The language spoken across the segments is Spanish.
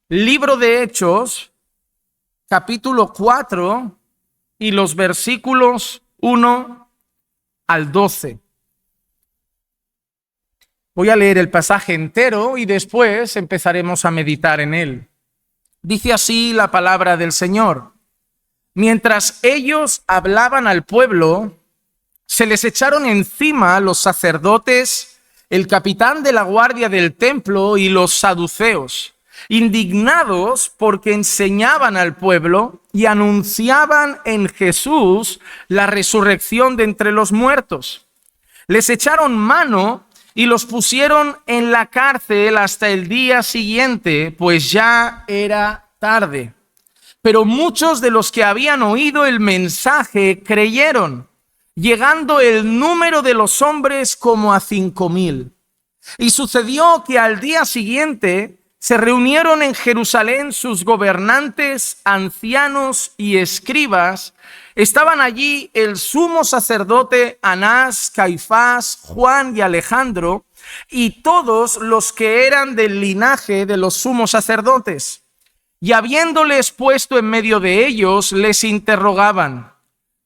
Libro de Hechos, capítulo 4 y los versículos 1 al 12. Voy a leer el pasaje entero y después empezaremos a meditar en él. Dice así la palabra del Señor. Mientras ellos hablaban al pueblo, se les echaron encima los sacerdotes, el capitán de la guardia del templo y los saduceos, indignados porque enseñaban al pueblo y anunciaban en Jesús la resurrección de entre los muertos. Les echaron mano y los pusieron en la cárcel hasta el día siguiente, pues ya era tarde. Pero muchos de los que habían oído el mensaje creyeron, llegando el número de los hombres como a 5,000. Y sucedió que al día siguiente se reunieron en Jerusalén sus gobernantes, ancianos y escribas. Estaban allí el sumo sacerdote Anás, Caifás, Juan y Alejandro, y todos los que eran del linaje de los sumos sacerdotes. Y habiéndoles puesto en medio de ellos, les interrogaban: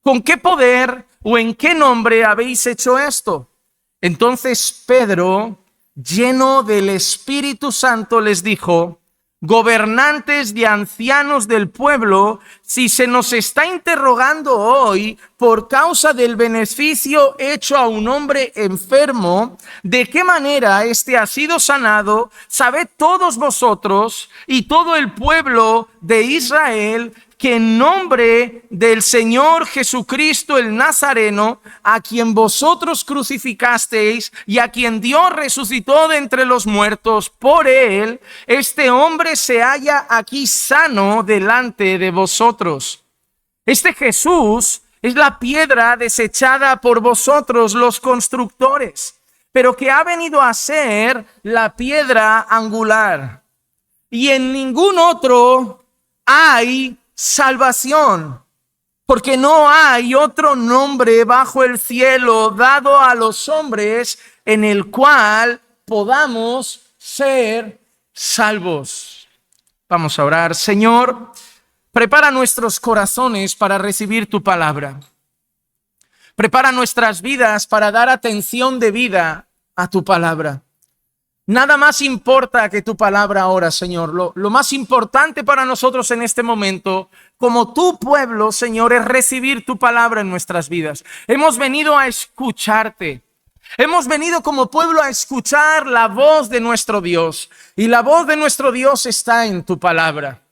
¿con qué poder o en qué nombre habéis hecho esto? Entonces Pedro, lleno del Espíritu Santo, les dijo: gobernantes y ancianos del pueblo, si se nos está interrogando hoy por causa del beneficio hecho a un hombre enfermo, de qué manera éste ha sido sanado, sabed todos vosotros y todo el pueblo de Israel que en nombre del Señor Jesucristo el Nazareno, a quien vosotros crucificasteis y a quien Dios resucitó de entre los muertos, por él, este hombre se halla aquí sano delante de vosotros. Este Jesús es la piedra desechada por vosotros los constructores, pero que ha venido a ser la piedra angular. Y en ningún otro hay salvación, porque no hay otro nombre bajo el cielo dado a los hombres en el cual podamos ser salvos. Vamos a orar. Señor, prepara nuestros corazones para recibir tu palabra. Prepara nuestras vidas para dar atención debida a tu palabra. Nada más importa que tu palabra ahora, Señor. Lo más importante para nosotros en este momento, como tu pueblo, Señor, es recibir tu palabra en nuestras vidas. Hemos venido a escucharte. Hemos venido como pueblo a escuchar la voz de nuestro Dios. Y la voz de nuestro Dios está en tu palabra.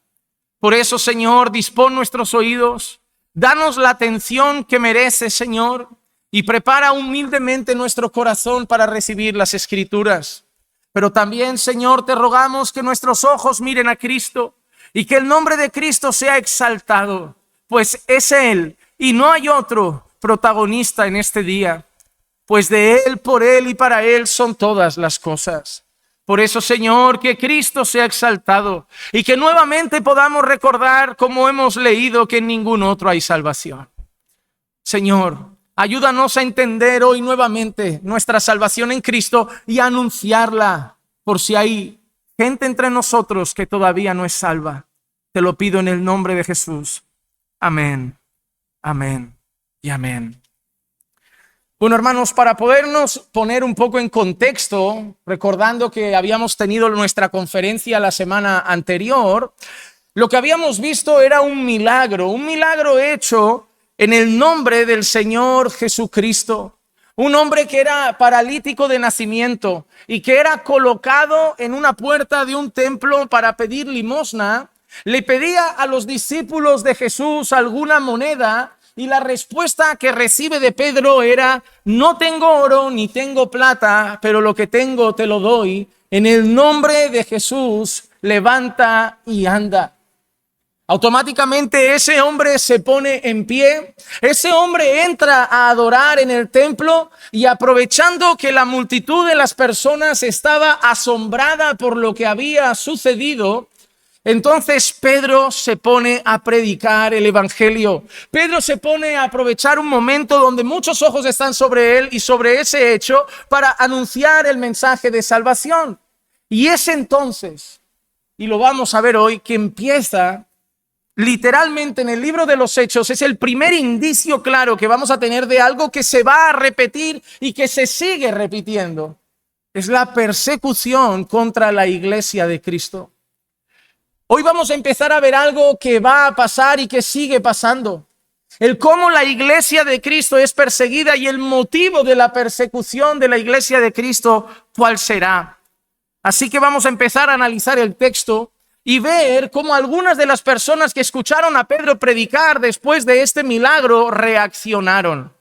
Por eso, Señor, dispón nuestros oídos. Danos la atención que merece, Señor. Y prepara humildemente nuestro corazón para recibir las Escrituras. Pero también, Señor, te rogamos que nuestros ojos miren a Cristo y que el nombre de Cristo sea exaltado, pues es Él y no hay otro protagonista en este día, pues de Él, por Él y para Él son todas las cosas. Por eso, Señor, que Cristo sea exaltado y que nuevamente podamos recordar, como hemos leído, que en ningún otro hay salvación. Señor, ayúdanos a entender hoy nuevamente nuestra salvación en Cristo y a anunciarla por si hay gente entre nosotros que todavía no es salva. Te lo pido en el nombre de Jesús. Amén, amén y amén. Bueno, hermanos, para podernos poner un poco en contexto, recordando que habíamos tenido nuestra conferencia la semana anterior, lo que habíamos visto era un milagro hecho en el nombre del Señor Jesucristo, un hombre que era paralítico de nacimiento y que era colocado en una puerta de un templo para pedir limosna, le pedía a los discípulos de Jesús alguna moneda y la respuesta que recibe de Pedro era: no tengo oro ni tengo plata, pero lo que tengo te lo doy. En el nombre de Jesús, levanta y anda. Automáticamente ese hombre se pone en pie, ese hombre entra a adorar en el templo y aprovechando que la multitud de las personas estaba asombrada por lo que había sucedido, entonces Pedro se pone a predicar el evangelio. Pedro se pone a aprovechar un momento donde muchos ojos están sobre él y sobre ese hecho para anunciar el mensaje de salvación. Y es entonces y lo vamos a ver hoy, que empieza literalmente en el libro de los Hechos. Es el primer indicio claro que vamos a tener de algo que se va a repetir y que se sigue repitiendo. Es la persecución contra la iglesia de Cristo. Hoy vamos a empezar a ver algo que va a pasar y que sigue pasando. El cómo la iglesia de Cristo es perseguida y el motivo de la persecución de la iglesia de Cristo, ¿cuál será? Así que vamos a empezar a analizar el texto y ver cómo algunas de las personas que escucharon a Pedro predicar después de este milagro reaccionaron.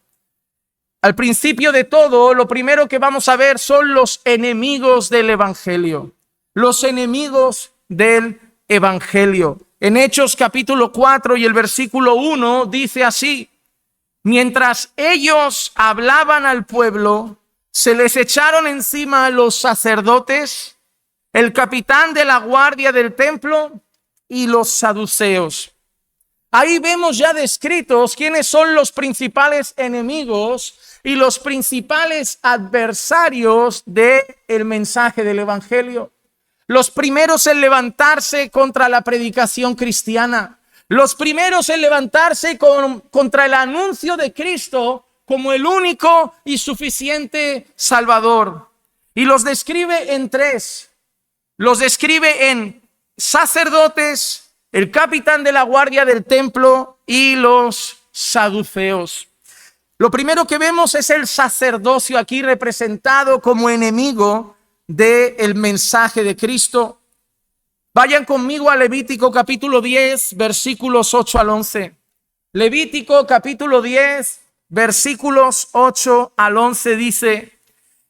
Al principio de todo, lo primero que vamos a ver son los enemigos del evangelio. Los enemigos del evangelio. En Hechos capítulo 4 y el versículo 1 dice así: mientras ellos hablaban al pueblo, se les echaron encima a los sacerdotes, el capitán de la guardia del templo y los saduceos. Ahí vemos ya descritos quiénes son los principales enemigos y los principales adversarios del mensaje del evangelio. Los primeros en levantarse contra la predicación cristiana. Los primeros en levantarse contra el anuncio de Cristo como el único y suficiente Salvador. Y los describe en tres. Los describe en sacerdotes, el capitán de la guardia del templo y los saduceos. Lo primero que vemos es el sacerdocio aquí representado como enemigo del mensaje de Cristo. Vayan conmigo a Levítico capítulo 10, versículos 8 al 11. Levítico capítulo 10, versículos 8 al 11 dice: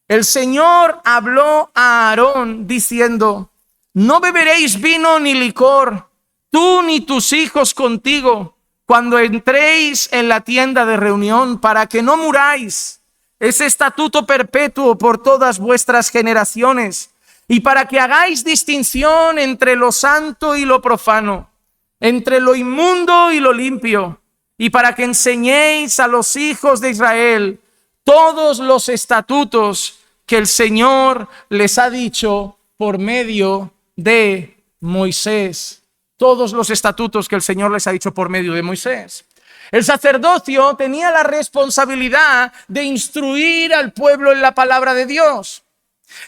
el Señor habló a Aarón diciendo: no beberéis vino ni licor, tú ni tus hijos contigo, cuando entréis en la tienda de reunión, para que no muráis. Es estatuto perpetuo por todas vuestras generaciones, y para que hagáis distinción entre lo santo y lo profano, entre lo inmundo y lo limpio, y para que enseñéis a los hijos de Israel todos los estatutos que el Señor les ha dicho por medio de Moisés. Todos los estatutos que el Señor les ha dicho por medio de Moisés. El sacerdocio tenía la responsabilidad de instruir al pueblo en la palabra de Dios.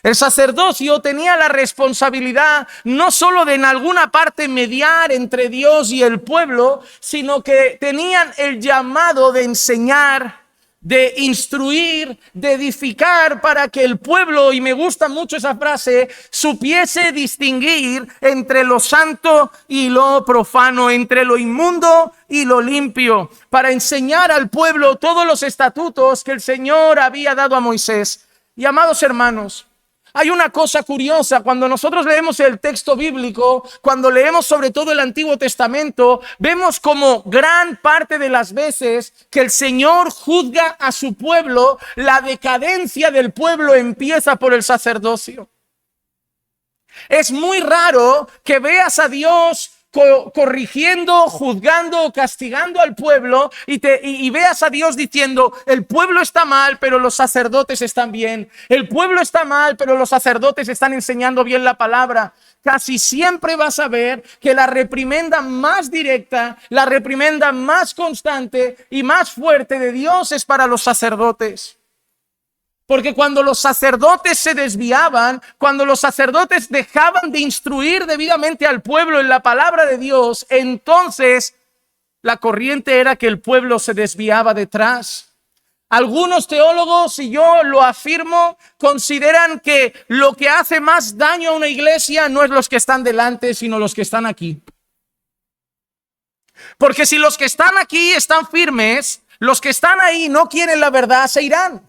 El sacerdocio tenía la responsabilidad no solo de en alguna parte mediar entre Dios y el pueblo, sino que tenían el llamado de enseñar, de instruir, de edificar, para que el pueblo, y me gusta mucho esa frase, supiese distinguir entre lo santo y lo profano, entre lo inmundo y lo limpio, para enseñar al pueblo todos los estatutos que el Señor había dado a Moisés. Y amados hermanos, hay una cosa curiosa: cuando nosotros leemos el texto bíblico, cuando leemos sobre todo el Antiguo Testamento, vemos como gran parte de las veces que el Señor juzga a su pueblo, la decadencia del pueblo empieza por el sacerdocio. Es muy raro que veas a Dios corrigiendo, juzgando o castigando al pueblo y veas a Dios diciendo: el pueblo está mal, pero los sacerdotes están bien. El pueblo está mal, pero los sacerdotes están enseñando bien la palabra. Casi siempre vas a ver que la reprimenda más directa, la reprimenda más constante y más fuerte de Dios es para los sacerdotes. Porque cuando los sacerdotes se desviaban, cuando los sacerdotes dejaban de instruir debidamente al pueblo en la palabra de Dios, entonces la corriente era que el pueblo se desviaba detrás. Algunos teólogos, y yo lo afirmo, consideran que lo que hace más daño a una iglesia no es los que están delante, sino los que están aquí. Porque si los que están aquí están firmes, los que están ahí no quieren la verdad, se irán.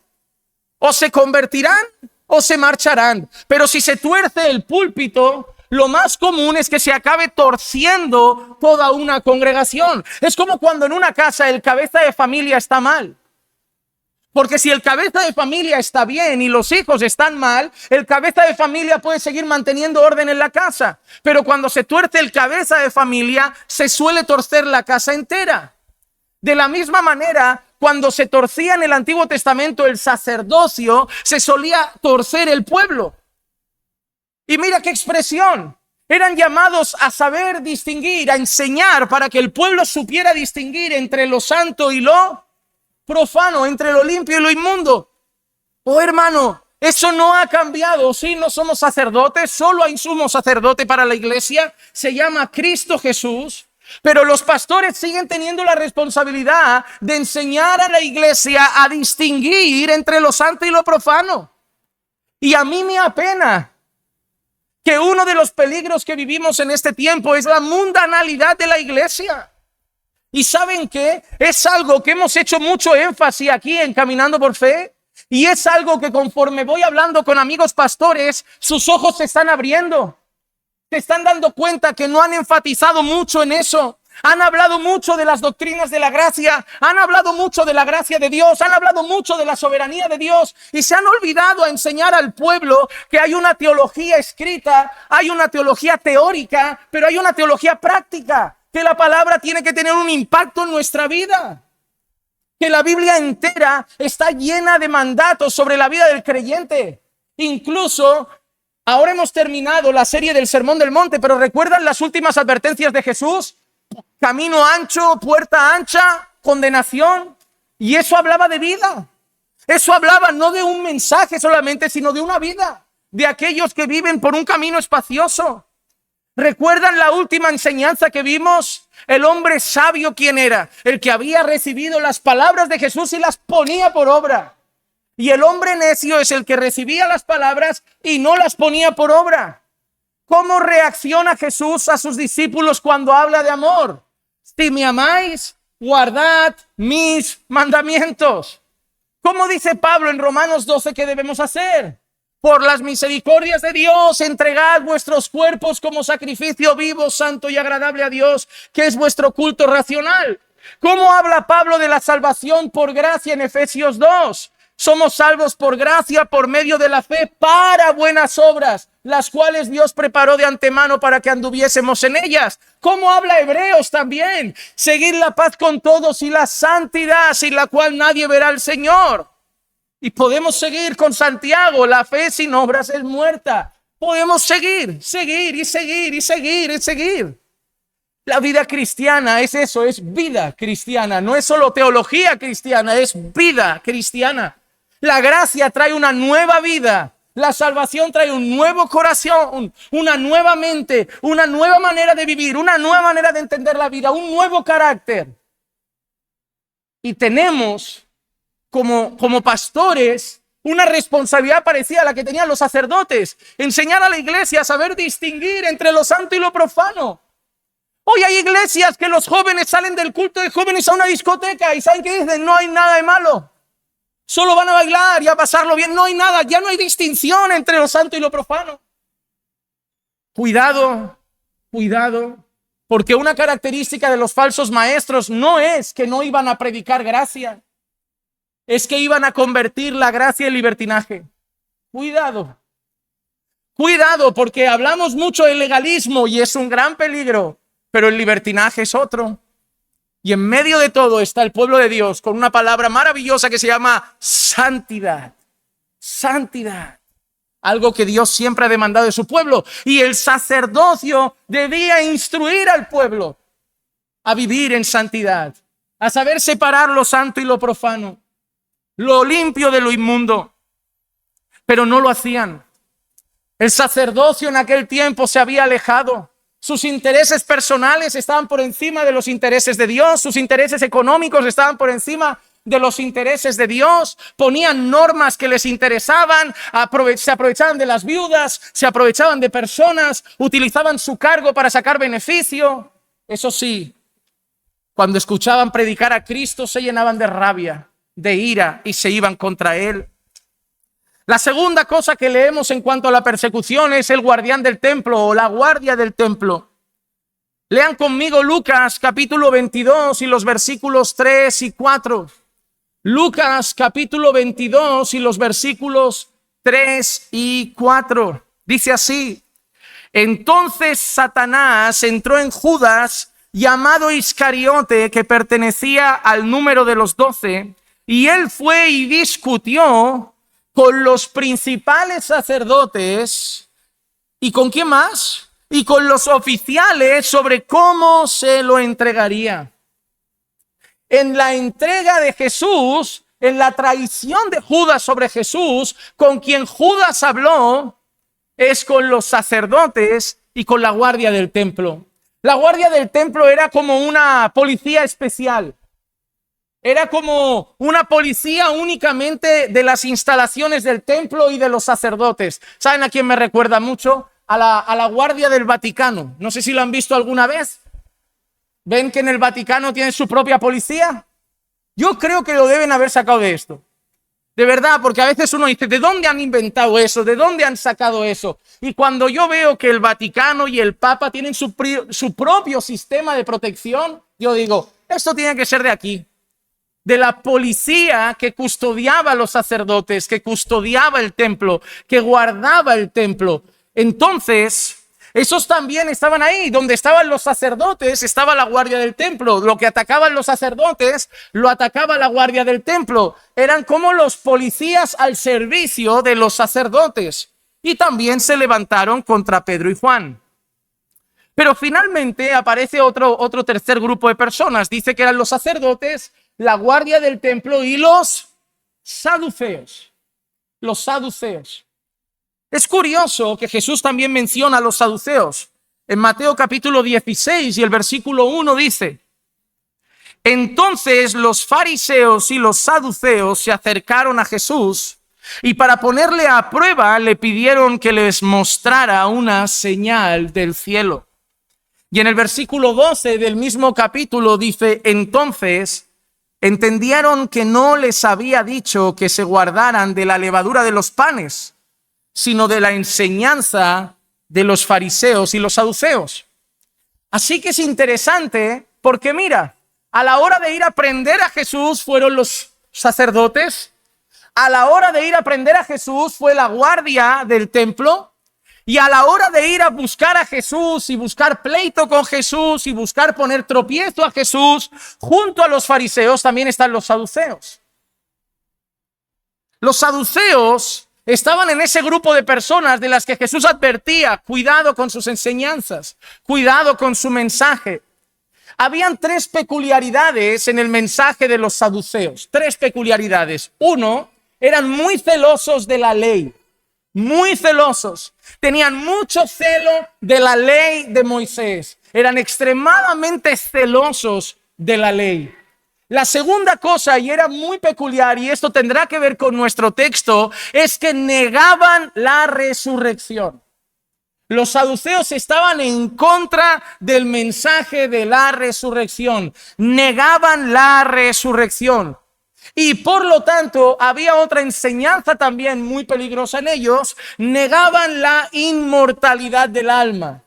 O se convertirán o se marcharán. Pero si se tuerce el púlpito, lo más común es que se acabe torciendo toda una congregación. Es como cuando en una casa el cabeza de familia está mal. Porque si el cabeza de familia está bien y los hijos están mal, el cabeza de familia puede seguir manteniendo orden en la casa. Pero cuando se tuerce el cabeza de familia, se suele torcer la casa entera. De la misma manera, cuando se torcía en el Antiguo Testamento el sacerdocio, se solía torcer el pueblo. Y mira qué expresión. Eran llamados a saber distinguir, a enseñar para que el pueblo supiera distinguir entre lo santo y lo profano, entre lo limpio y lo inmundo. Oh, hermano, eso no ha cambiado. Sí, no somos sacerdotes, solo hay sumo sacerdote para la iglesia, se llama Cristo Jesús. Pero los pastores siguen teniendo la responsabilidad de enseñar a la iglesia a distinguir entre lo santo y lo profano. Y a mí me apena que uno de los peligros que vivimos en este tiempo es la mundanalidad de la iglesia. ¿Y saben qué? Es algo que hemos hecho mucho énfasis aquí en Caminando por Fe. Y es algo que conforme voy hablando con amigos pastores, sus ojos se están abriendo. Se están dando cuenta que no han enfatizado mucho en eso. Han hablado mucho de las doctrinas de la gracia, han hablado mucho de la gracia de Dios, han hablado mucho de la soberanía de Dios y se han olvidado a enseñar al pueblo que hay una teología escrita, hay una teología teórica, pero hay una teología práctica, que la palabra tiene que tener un impacto en nuestra vida. Que la Biblia entera está llena de mandatos sobre la vida del creyente. Incluso ahora hemos terminado la serie del Sermón del Monte, pero ¿recuerdan las últimas advertencias de Jesús? Camino ancho, puerta ancha, condenación. Y eso hablaba de vida. Eso hablaba no de un mensaje solamente, sino de una vida. De aquellos que viven por un camino espacioso. ¿Recuerdan la última enseñanza que vimos? El hombre sabio, ¿quién era? El que había recibido las palabras de Jesús y las ponía por obra. Y el hombre necio es el que recibía las palabras y no las ponía por obra. ¿Cómo reacciona Jesús a sus discípulos cuando habla de amor? Si me amáis, guardad mis mandamientos. ¿Cómo dice Pablo en Romanos 12 que debemos hacer? Por las misericordias de Dios, entregad vuestros cuerpos como sacrificio vivo, santo y agradable a Dios, que es vuestro culto racional. ¿Cómo habla Pablo de la salvación por gracia en Efesios 2? Somos salvos por gracia, por medio de la fe, para buenas obras, las cuales Dios preparó de antemano para que anduviésemos en ellas. ¿Cómo habla Hebreos también? Seguir la paz con todos y la santidad, sin la cual nadie verá al Señor. Y podemos seguir con Santiago, la fe sin obras es muerta. Podemos seguir. La vida cristiana es eso, es vida cristiana. No es solo teología cristiana, es vida cristiana. La gracia trae una nueva vida. La salvación trae un nuevo corazón, una nueva mente, una nueva manera de vivir, una nueva manera de entender la vida, un nuevo carácter. Y tenemos como pastores una responsabilidad parecida a la que tenían los sacerdotes. Enseñar a la iglesia a saber distinguir entre lo santo y lo profano. Hoy hay iglesias que los jóvenes salen del culto de jóvenes a una discoteca y ¿saben qué dicen? No hay nada de malo. Solo van a bailar y a pasarlo bien. No hay nada, ya no hay distinción entre lo santo y lo profano. Cuidado, porque una característica de los falsos maestros no es que no iban a predicar gracia, es que iban a convertir la gracia en libertinaje. Cuidado, porque hablamos mucho del legalismo y es un gran peligro, pero el libertinaje es otro. Y en medio de todo está el pueblo de Dios con una palabra maravillosa que se llama santidad. Santidad. Algo que Dios siempre ha demandado de su pueblo. Y el sacerdocio debía instruir al pueblo a vivir en santidad, a saber separar lo santo y lo profano, lo limpio de lo inmundo. Pero no lo hacían. El sacerdocio en aquel tiempo se había alejado. Sus intereses personales estaban por encima de los intereses de Dios. Sus intereses económicos estaban por encima de los intereses de Dios. Ponían normas que les interesaban, se aprovechaban de las viudas, se aprovechaban de personas, utilizaban su cargo para sacar beneficio. Eso sí, cuando escuchaban predicar a Cristo se llenaban de rabia, de ira y se iban contra él. La segunda cosa que leemos en cuanto a la persecución es el guardián del templo o la guardia del templo. Lean conmigo Lucas capítulo 22 y los versículos 3 y 4. Lucas capítulo 22 y los versículos 3 y 4. Dice así: entonces Satanás entró en Judas, llamado Iscariote, que pertenecía al número de los 12, y él fue y discutió con los principales sacerdotes. ¿Y con quién más? y con los oficiales sobre cómo se lo entregaría. En la entrega de Jesús, en la traición de Judas sobre Jesús, con quien Judas habló, es con los sacerdotes y con la guardia del templo. La guardia del templo era como una policía especial. Era como una policía únicamente de las instalaciones del templo y de los sacerdotes. ¿Saben a quién me recuerda mucho? A la guardia del Vaticano. No sé si lo han visto alguna vez. ¿Ven que en el Vaticano tiene su propia policía? Yo creo que lo deben haber sacado de esto. De verdad, porque a veces uno dice, ¿de dónde han inventado eso? ¿De dónde han sacado eso? Y cuando yo veo que el Vaticano y el Papa tienen su propio sistema de protección, yo digo, esto tiene que ser de aquí. De la policía que custodiaba a los sacerdotes, que custodiaba el templo, que guardaba el templo. Entonces, esos también estaban ahí. Donde estaban los sacerdotes, estaba la guardia del templo. Lo que atacaban los sacerdotes, lo atacaba la guardia del templo. Eran como los policías al servicio de los sacerdotes. Y también se levantaron contra Pedro y Juan. Pero finalmente aparece otro tercer grupo de personas. Dice que eran los sacerdotes, la guardia del templo y los saduceos. Los saduceos. Es curioso que Jesús también menciona a los saduceos. En Mateo capítulo 16 y el versículo 1 dice: entonces los fariseos y los saduceos se acercaron a Jesús y para ponerle a prueba le pidieron que les mostrara una señal del cielo. Y en el versículo 12 del mismo capítulo dice: entonces entendieron que no les había dicho que se guardaran de la levadura de los panes, sino de la enseñanza de los fariseos y los saduceos. Así que es interesante porque mira, a la hora de ir a aprender a Jesús fueron los sacerdotes, a la hora de ir a aprender a Jesús fue la guardia del templo, y a la hora de ir a buscar a Jesús y buscar pleito con Jesús y buscar poner tropiezo a Jesús, junto a los fariseos también están los saduceos. Los saduceos estaban en ese grupo de personas de las que Jesús advertía: cuidado con sus enseñanzas, cuidado con su mensaje. Habían tres peculiaridades en el mensaje de los saduceos, tres peculiaridades. Uno, eran muy celosos de la ley, muy celosos. Tenían mucho celo de la ley de Moisés. Eran extremadamente celosos de la ley. La segunda cosa, y era muy peculiar, y esto tendrá que ver con nuestro texto, es que negaban la resurrección. Los saduceos estaban en contra del mensaje de la resurrección. Negaban la resurrección. Y por lo tanto, había otra enseñanza también muy peligrosa en ellos. Negaban la inmortalidad del alma.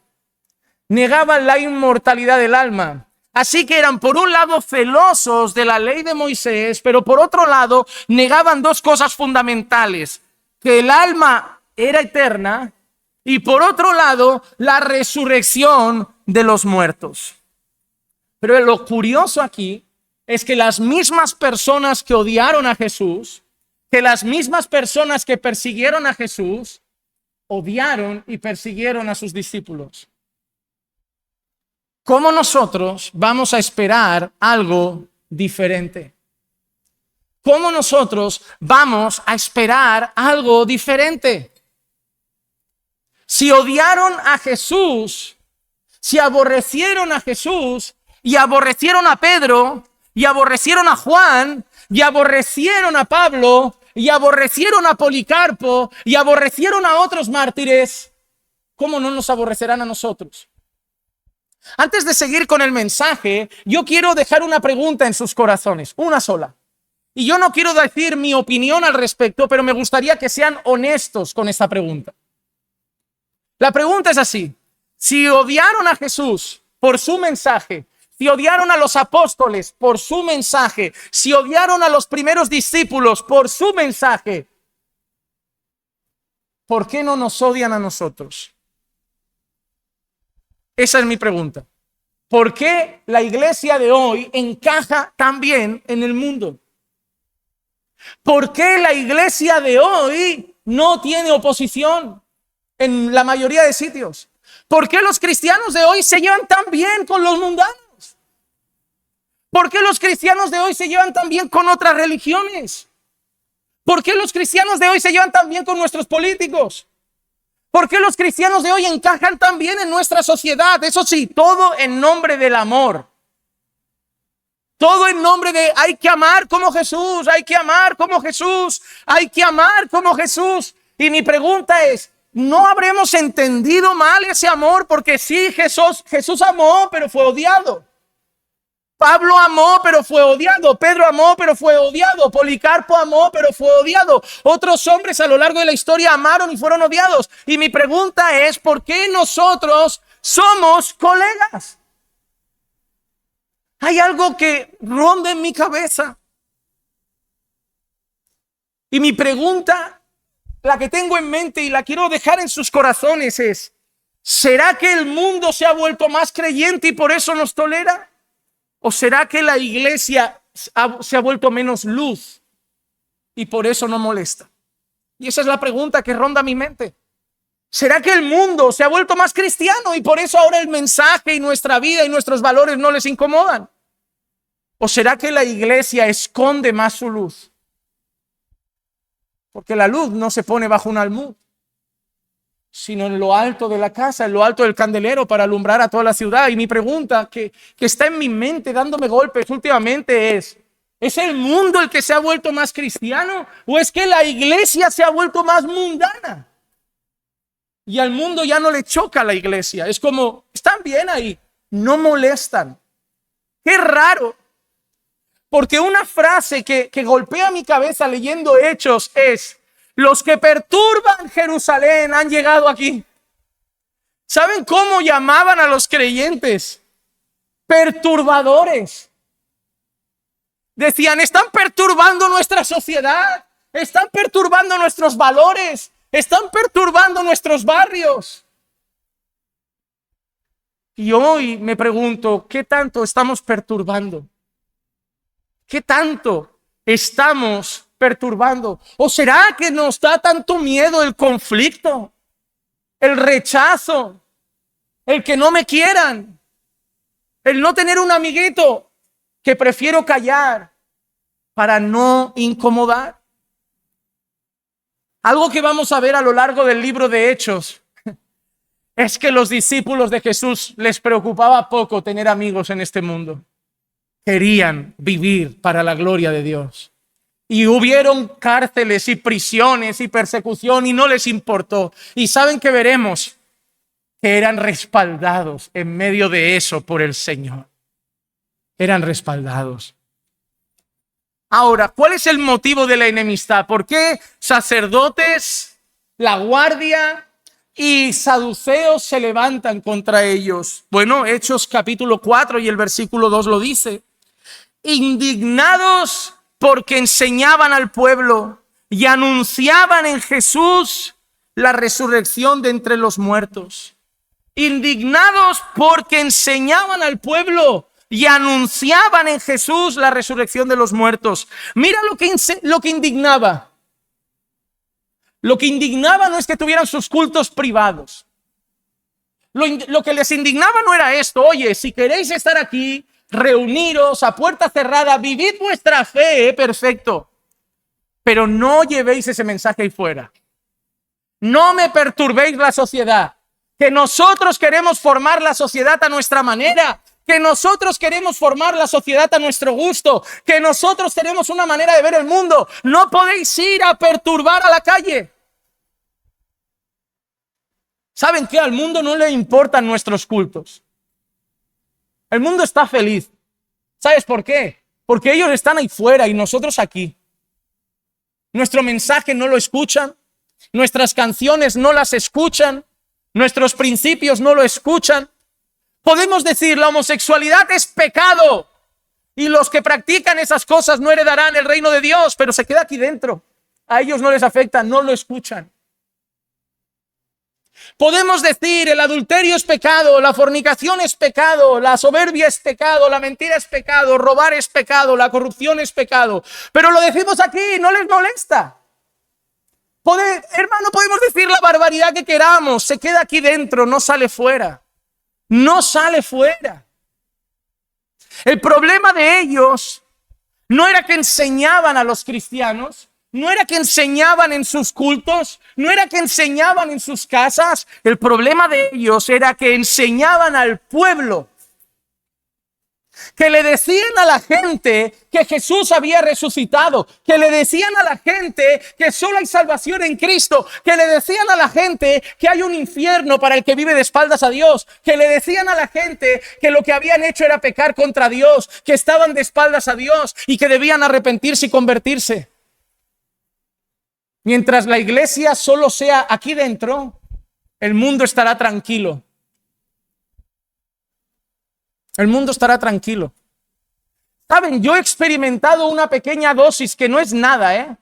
Negaban la inmortalidad del alma. Así que eran por un lado celosos de la ley de Moisés, pero por otro lado negaban dos cosas fundamentales: que el alma era eterna y por otro lado la resurrección de los muertos. Pero lo curioso aquí es que las mismas personas que odiaron a Jesús, que las mismas personas que persiguieron a Jesús, odiaron y persiguieron a sus discípulos. ¿Cómo nosotros vamos a esperar algo diferente? ¿Cómo nosotros vamos a esperar algo diferente? Si odiaron a Jesús, si aborrecieron a Jesús y aborrecieron a Pedro y aborrecieron a Juan y aborrecieron a Pablo y aborrecieron a Policarpo y aborrecieron a otros mártires, ¿cómo no nos aborrecerán a nosotros? Antes de seguir con el mensaje, yo quiero dejar una pregunta en sus corazones, una sola. Y yo no quiero decir mi opinión al respecto, pero me gustaría que sean honestos con esta pregunta. La pregunta es así: si odiaron a Jesús por su mensaje, si odiaron a los apóstoles por su mensaje, si odiaron a los primeros discípulos por su mensaje, ¿por qué no nos odian a nosotros? Esa es mi pregunta. ¿Por qué la iglesia de hoy encaja tan bien en el mundo? ¿Por qué la iglesia de hoy no tiene oposición en la mayoría de sitios? ¿Por qué los cristianos de hoy se llevan tan bien con los mundanos? ¿Por qué los cristianos de hoy se llevan tan bien con otras religiones? ¿Por qué los cristianos de hoy se llevan tan bien con nuestros políticos? ¿Por qué los cristianos de hoy encajan tan bien en nuestra sociedad? Eso sí, todo en nombre del amor. Todo en nombre de hay que amar como Jesús, hay que amar como Jesús, hay que amar como Jesús. Y mi pregunta es, ¿no habremos entendido mal ese amor? Porque sí, Jesús amó, pero fue odiado. Pablo amó, pero fue odiado. Pedro amó, pero fue odiado. Policarpo amó, pero fue odiado. Otros hombres a lo largo de la historia amaron y fueron odiados. Y mi pregunta es, ¿por qué nosotros somos colegas? Hay algo que ronda en mi cabeza. Y mi pregunta, la que tengo en mente y la quiero dejar en sus corazones es, ¿será que el mundo se ha vuelto más creyente y por eso nos tolera? ¿O será que la iglesia se ha vuelto menos luz y por eso no molesta? Y esa es la pregunta que ronda mi mente. ¿Será que el mundo se ha vuelto más cristiano y por eso ahora el mensaje y nuestra vida y nuestros valores no les incomodan? ¿O será que la iglesia esconde más su luz? Porque la luz no se pone bajo un almud, sino en lo alto de la casa, en lo alto del candelero para alumbrar a toda la ciudad. Y mi pregunta que está en mi mente dándome golpes últimamente ¿es el mundo el que se ha vuelto más cristiano o es que la iglesia se ha vuelto más mundana? Y al mundo ya no le choca la iglesia. Es como, están bien ahí, no molestan. Qué raro. Porque una frase que golpea mi cabeza leyendo Hechos es, los que perturban Jerusalén han llegado aquí. ¿Saben cómo llamaban a los creyentes? Perturbadores. Decían, están perturbando nuestra sociedad, están perturbando nuestros valores, están perturbando nuestros barrios. Y hoy me pregunto, ¿qué tanto estamos perturbando? ¿Qué tanto estamos perturbando? ¿O será que nos da tanto miedo el conflicto, el rechazo, el que no me quieran, el no tener un amiguito que prefiero callar para no incomodar? Algo que vamos a ver a lo largo del libro de Hechos es que los discípulos de Jesús les preocupaba poco tener amigos en este mundo. Querían vivir para la gloria de Dios. Y hubieron cárceles y prisiones y persecución y no les importó. Y saben que veremos que eran respaldados en medio de eso por el Señor. Eran respaldados. Ahora, ¿cuál es el motivo de la enemistad? ¿Por qué sacerdotes, la guardia y saduceos se levantan contra ellos? Bueno, Hechos capítulo 4 y el versículo 2 lo dice. Indignados porque enseñaban al pueblo y anunciaban en Jesús la resurrección de entre los muertos. Indignados porque enseñaban al pueblo y anunciaban en Jesús la resurrección de los muertos. Mira lo que indignaba. Lo que indignaba no es que tuvieran sus cultos privados. Lo que les indignaba no era esto. Oye, si queréis estar aquí, reuniros a puerta cerrada, vivid vuestra fe, perfecto. Pero no llevéis ese mensaje ahí fuera. No me perturbéis la sociedad. Que nosotros queremos formar la sociedad a nuestra manera. Que nosotros queremos formar la sociedad a nuestro gusto. Que nosotros tenemos una manera de ver el mundo. No podéis ir a perturbar a la calle. ¿Saben qué? Al mundo no le importan nuestros cultos. El mundo está feliz. ¿Sabes por qué? Porque ellos están ahí fuera y nosotros aquí. Nuestro mensaje no lo escuchan. Nuestras canciones no las escuchan. Nuestros principios no lo escuchan. Podemos decir, la homosexualidad es pecado y los que practican esas cosas no heredarán el reino de Dios, pero se queda aquí dentro. A ellos no les afecta, no lo escuchan. Podemos decir, el adulterio es pecado, la fornicación es pecado, la soberbia es pecado, la mentira es pecado, robar es pecado, la corrupción es pecado. Pero lo decimos aquí y no les molesta. Hermano, podemos decir la barbaridad que queramos, se queda aquí dentro, no sale fuera. No sale fuera. El problema de ellos no era que enseñaban a los cristianos, no era que enseñaban en sus cultos, no era que enseñaban en sus casas. El problema de ellos era que enseñaban al pueblo, que le decían a la gente que Jesús había resucitado, que le decían a la gente que solo hay salvación en Cristo, que le decían a la gente que hay un infierno para el que vive de espaldas a Dios, que le decían a la gente que lo que habían hecho era pecar contra Dios, que estaban de espaldas a Dios y que debían arrepentirse y convertirse. Mientras la iglesia solo sea aquí dentro, el mundo estará tranquilo. El mundo estará tranquilo. Saben, yo he experimentado una pequeña dosis que no es nada,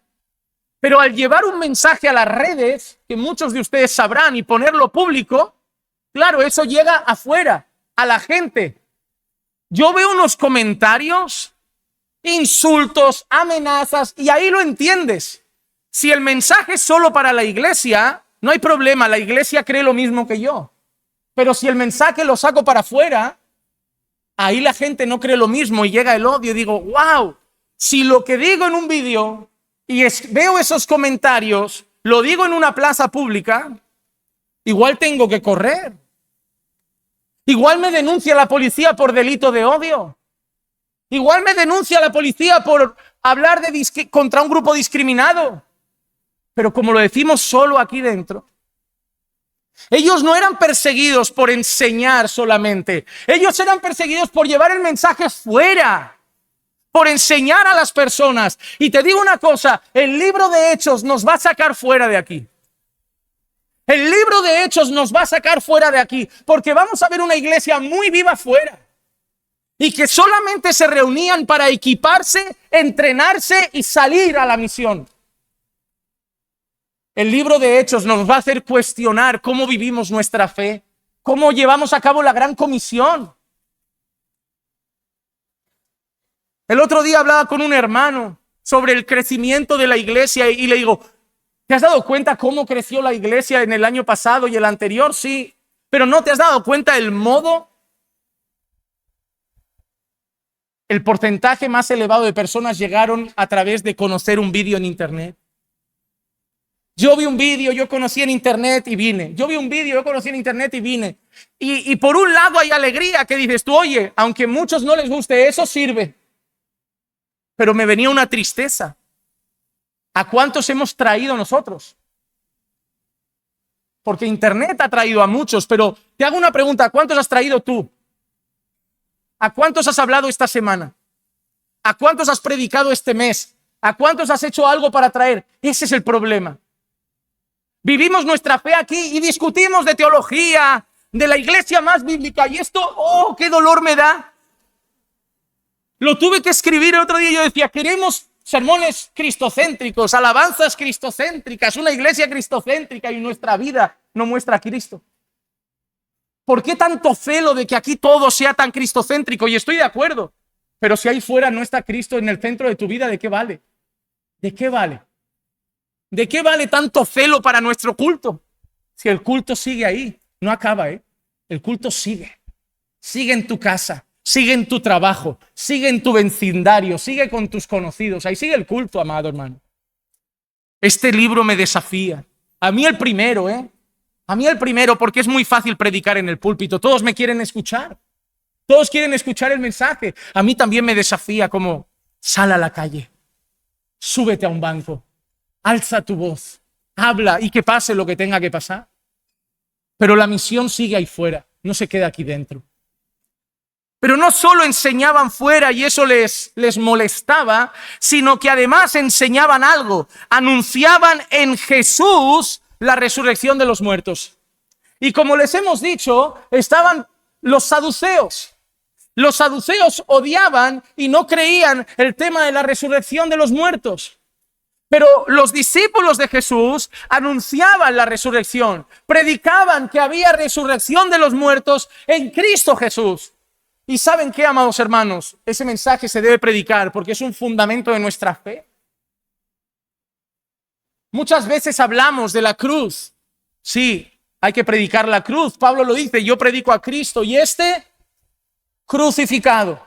pero al llevar un mensaje a las redes, que muchos de ustedes sabrán, y ponerlo público, claro, eso llega afuera, a la gente. Yo veo unos comentarios, insultos, amenazas, y ahí lo entiendes. Si el mensaje es solo para la iglesia, no hay problema, la iglesia cree lo mismo que yo. Pero si el mensaje lo saco para afuera, ahí la gente no cree lo mismo y llega el odio y digo, wow, si lo que digo en un vídeo y veo esos comentarios, lo digo en una plaza pública, igual tengo que correr. Igual me denuncia la policía por delito de odio. Igual me denuncia la policía por hablar contra un grupo discriminado. Pero como lo decimos solo aquí dentro, ellos no eran perseguidos por enseñar solamente. Ellos eran perseguidos por llevar el mensaje fuera, por enseñar a las personas. Y te digo una cosa, el libro de Hechos nos va a sacar fuera de aquí. El libro de Hechos nos va a sacar fuera de aquí, porque vamos a ver una iglesia muy viva fuera. Y que solamente se reunían para equiparse, entrenarse y salir a la misión. El libro de Hechos nos va a hacer cuestionar cómo vivimos nuestra fe, cómo llevamos a cabo la gran comisión. El otro día hablaba con un hermano sobre el crecimiento de la iglesia y le digo, ¿te has dado cuenta cómo creció la iglesia en el año pasado y el anterior? Sí, pero ¿no te has dado cuenta del modo? El porcentaje más elevado de personas llegaron a través de conocer un vídeo en internet. Yo vi un vídeo, yo conocí en internet y vine. Yo vi un vídeo, yo conocí en internet y vine. Y por un lado hay alegría que dices tú, oye, aunque a muchos no les guste, eso sirve. Pero me venía una tristeza. ¿A cuántos hemos traído nosotros? Porque internet ha traído a muchos, pero te hago una pregunta, ¿a cuántos has traído tú? ¿A cuántos has hablado esta semana? ¿A cuántos has predicado este mes? ¿A cuántos has hecho algo para traer? Ese es el problema. Vivimos nuestra fe aquí y discutimos de teología, de la iglesia más bíblica. Y esto, ¡oh, qué dolor me da! Lo tuve que escribir el otro día. Yo decía, queremos sermones cristocéntricos, alabanzas cristocéntricas, una iglesia cristocéntrica y nuestra vida no muestra a Cristo. ¿Por qué tanto celo de que aquí todo sea tan cristocéntrico? Y estoy de acuerdo. Pero si ahí fuera no está Cristo en el centro de tu vida, ¿de qué vale? ¿De qué vale? ¿De qué vale tanto celo para nuestro culto? Si el culto sigue ahí, no acaba, El culto sigue. Sigue en tu casa, sigue en tu trabajo, sigue en tu vecindario, sigue con tus conocidos. Ahí sigue el culto, amado hermano. Este libro me desafía. A mí el primero, A mí el primero, porque es muy fácil predicar en el púlpito. Todos me quieren escuchar. Todos quieren escuchar el mensaje. A mí también me desafía como, sal a la calle, súbete a un banco. Alza tu voz, habla y que pase lo que tenga que pasar. Pero la misión sigue ahí fuera, no se queda aquí dentro. Pero no solo enseñaban fuera y eso les molestaba, sino que además enseñaban algo. Anunciaban en Jesús la resurrección de los muertos. Y como les hemos dicho, estaban los saduceos. Los saduceos odiaban y no creían el tema de la resurrección de los muertos. Pero los discípulos de Jesús anunciaban la resurrección, predicaban que había resurrección de los muertos en Cristo Jesús. ¿Y saben qué, amados hermanos? Ese mensaje se debe predicar porque es un fundamento de nuestra fe. Muchas veces hablamos de la cruz. Sí, hay que predicar la cruz. Pablo lo dice, yo predico a Cristo y crucificado.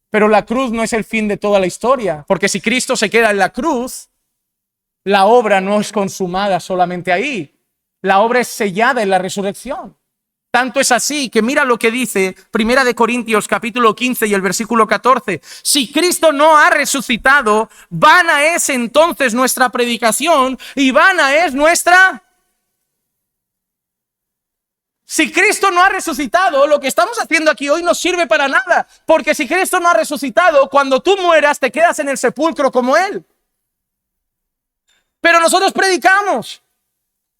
Pero la cruz no es el fin de toda la historia, porque si Cristo se queda en la cruz, la obra no es consumada solamente ahí. La obra es sellada en la resurrección. Tanto es así que mira lo que dice 1 Corintios capítulo 15 y el versículo 14. Si Cristo no ha resucitado, vana es entonces nuestra predicación y vana es nuestra... Si Cristo no ha resucitado, lo que estamos haciendo aquí hoy no sirve para nada. Porque si Cristo no ha resucitado, cuando tú mueras te quedas en el sepulcro como Él. Pero nosotros predicamos.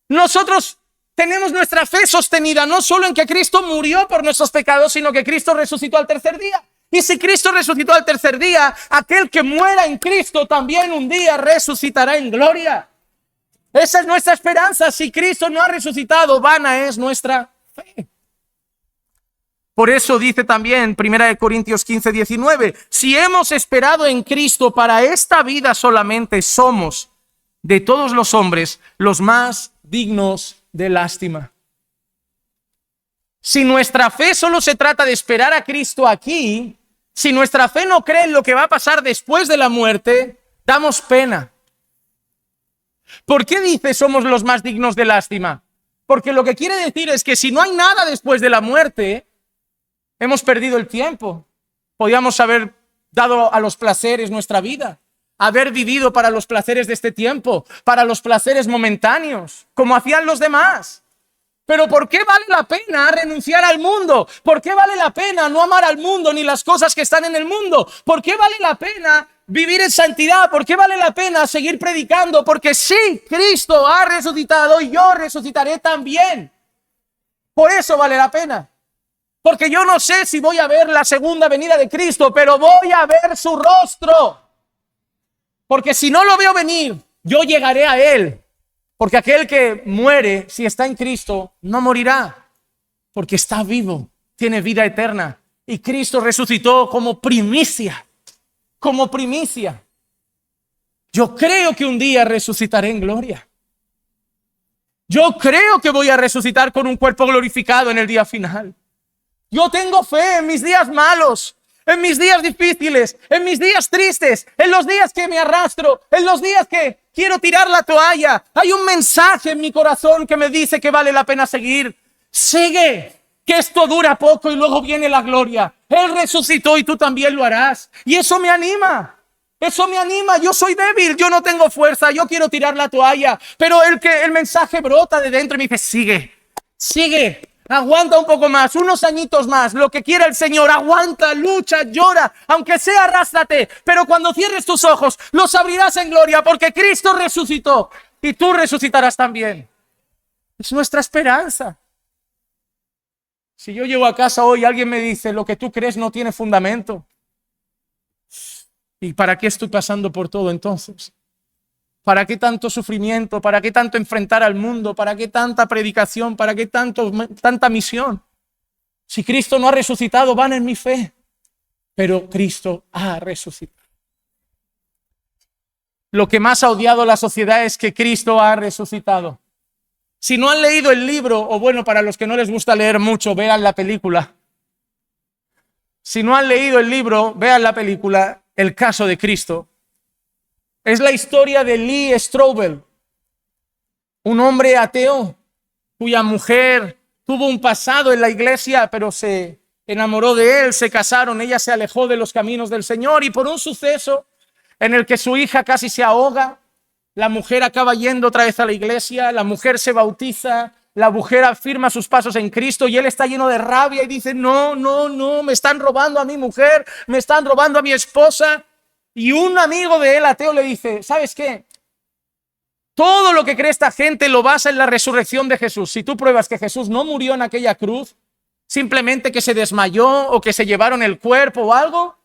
Nosotros tenemos nuestra fe sostenida no solo en que Cristo murió por nuestros pecados, sino que Cristo resucitó al tercer día. Y si Cristo resucitó al tercer día, aquel que muera en Cristo también un día resucitará en gloria. Esa es nuestra esperanza. Si Cristo no ha resucitado, vana es nuestra fe. Por eso dice también 1 Corintios 15, 19, si hemos esperado en Cristo para esta vida solamente, somos de todos los hombres los más dignos de lástima. Si nuestra fe solo se trata de esperar a Cristo aquí, si nuestra fe no cree en lo que va a pasar después de la muerte, damos pena. ¿Por qué dice somos los más dignos de lástima? Porque lo que quiere decir es que si no hay nada después de la muerte, hemos perdido el tiempo. Podríamos haber dado a los placeres nuestra vida, haber vivido para los placeres de este tiempo, para los placeres momentáneos, como hacían los demás. Pero ¿por qué vale la pena renunciar al mundo? ¿Por qué vale la pena no amar al mundo ni las cosas que están en el mundo? ¿Por qué vale la pena vivir en santidad? ¿Por qué vale la pena seguir predicando? Porque sí, Cristo ha resucitado y yo resucitaré también. Por eso vale la pena. Porque yo no sé si voy a ver la segunda venida de Cristo, pero voy a ver su rostro. Porque si no lo veo venir, yo llegaré a Él. Porque aquel que muere, si está en Cristo, no morirá. Porque está vivo, tiene vida eterna. Y Cristo resucitó como primicia. Como primicia. Yo creo que un día resucitaré en gloria. Yo creo que voy a resucitar con un cuerpo glorificado en el día final. Yo tengo fe en mis días malos, en mis días difíciles, en mis días tristes, en los días que me arrastro, en los días que quiero tirar la toalla. Hay un mensaje en mi corazón que me dice que vale la pena seguir. Sigue, que esto dura poco y luego viene la gloria. Él resucitó y tú también lo harás. Y eso me anima. Eso me anima. Yo soy débil, yo no tengo fuerza, yo quiero tirar la toalla. Pero el mensaje brota de dentro y me dice, sigue, sigue. Aguanta un poco más, unos añitos más, lo que quiera el Señor, aguanta, lucha, llora, aunque sea arrástrate, pero cuando cierres tus ojos, los abrirás en gloria, porque Cristo resucitó y tú resucitarás también. Es nuestra esperanza. Si yo llego a casa hoy y alguien me dice, lo que tú crees no tiene fundamento, ¿y para qué estoy pasando por todo entonces? ¿Para qué tanto sufrimiento? ¿Para qué tanto enfrentar al mundo? ¿Para qué tanta predicación? ¿Para qué tanta misión? Si Cristo no ha resucitado, van en mi fe. Pero Cristo ha resucitado. Lo que más ha odiado la sociedad es que Cristo ha resucitado. Si no han leído el libro, o bueno, para los que no les gusta leer mucho, vean la película. Si no han leído el libro, vean la película, El caso de Cristo. Es la historia de Lee Strobel, un hombre ateo cuya mujer tuvo un pasado en la iglesia, pero se enamoró de él, se casaron, ella se alejó de los caminos del Señor y por un suceso en el que su hija casi se ahoga, la mujer acaba yendo otra vez a la iglesia, la mujer se bautiza, la mujer afirma sus pasos en Cristo y él está lleno de rabia y dice, no, me están robando a mi mujer, me están robando a mi esposa. Y un amigo de él, ateo, le dice, ¿sabes qué? Todo lo que cree esta gente lo basa en la resurrección de Jesús. Si tú pruebas que Jesús no murió en aquella cruz, simplemente que se desmayó o que se llevaron el cuerpo o algo,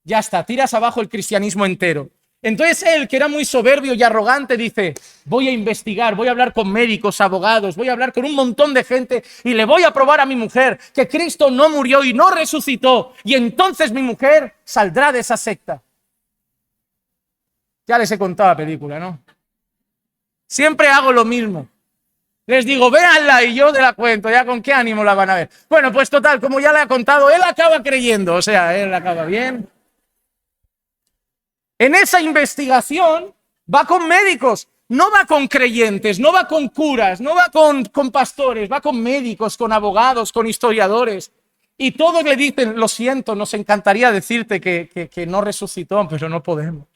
ya está, tiras abajo el cristianismo entero. Entonces él, que era muy soberbio y arrogante, dice, voy a investigar, voy a hablar con médicos, abogados, voy a hablar con un montón de gente y le voy a probar a mi mujer que Cristo no murió y no resucitó. Y entonces mi mujer saldrá de esa secta. Ya les he contado la película, ¿no? Siempre hago lo mismo. Les digo, véanla y yo te la cuento, ya con qué ánimo la van a ver. Bueno, pues total, como ya le ha contado, él acaba creyendo, o sea, él acaba bien. En esa investigación va con médicos, no va con creyentes, no va con curas, no va con pastores, va con médicos, con abogados, con historiadores. Y todos le dicen, lo siento, nos encantaría decirte que no resucitó, pero no podemos.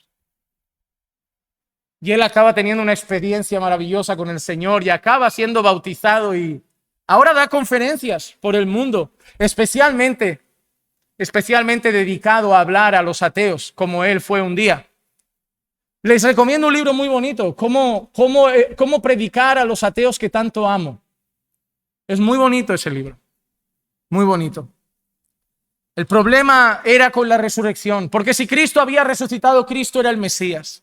Y él acaba teniendo una experiencia maravillosa con el Señor y acaba siendo bautizado y ahora da conferencias por el mundo, especialmente dedicado a hablar a los ateos, como él fue un día. Les recomiendo un libro muy bonito, cómo predicar a los ateos que tanto amo. Es muy bonito ese libro, muy bonito. El problema era con la resurrección, porque si Cristo había resucitado, Cristo era el Mesías.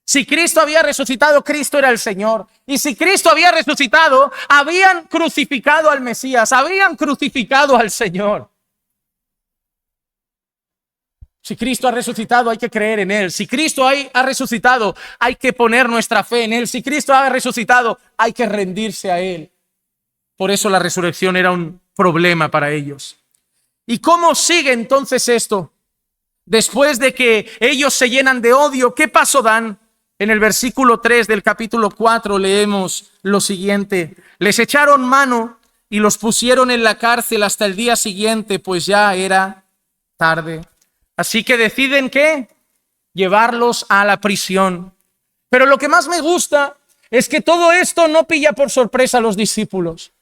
Si Cristo había resucitado, Cristo era el Señor. Y si Cristo había resucitado, habían crucificado al Mesías, habían crucificado al Señor. Si Cristo ha resucitado, hay que creer en Él. Si Cristo ha resucitado, hay que poner nuestra fe en Él. Si Cristo ha resucitado, hay que rendirse a Él. Por eso la resurrección era un problema para ellos. ¿Y cómo sigue entonces esto? Después de que ellos se llenan de odio, ¿qué paso dan? En el versículo 3 del capítulo 4 leemos lo siguiente. Les echaron mano y los pusieron en la cárcel hasta el día siguiente, pues ya era tarde. Así que deciden ¿qué? Llevarlos a la prisión. Pero lo que más me gusta es que todo esto no pilla por sorpresa a los discípulos.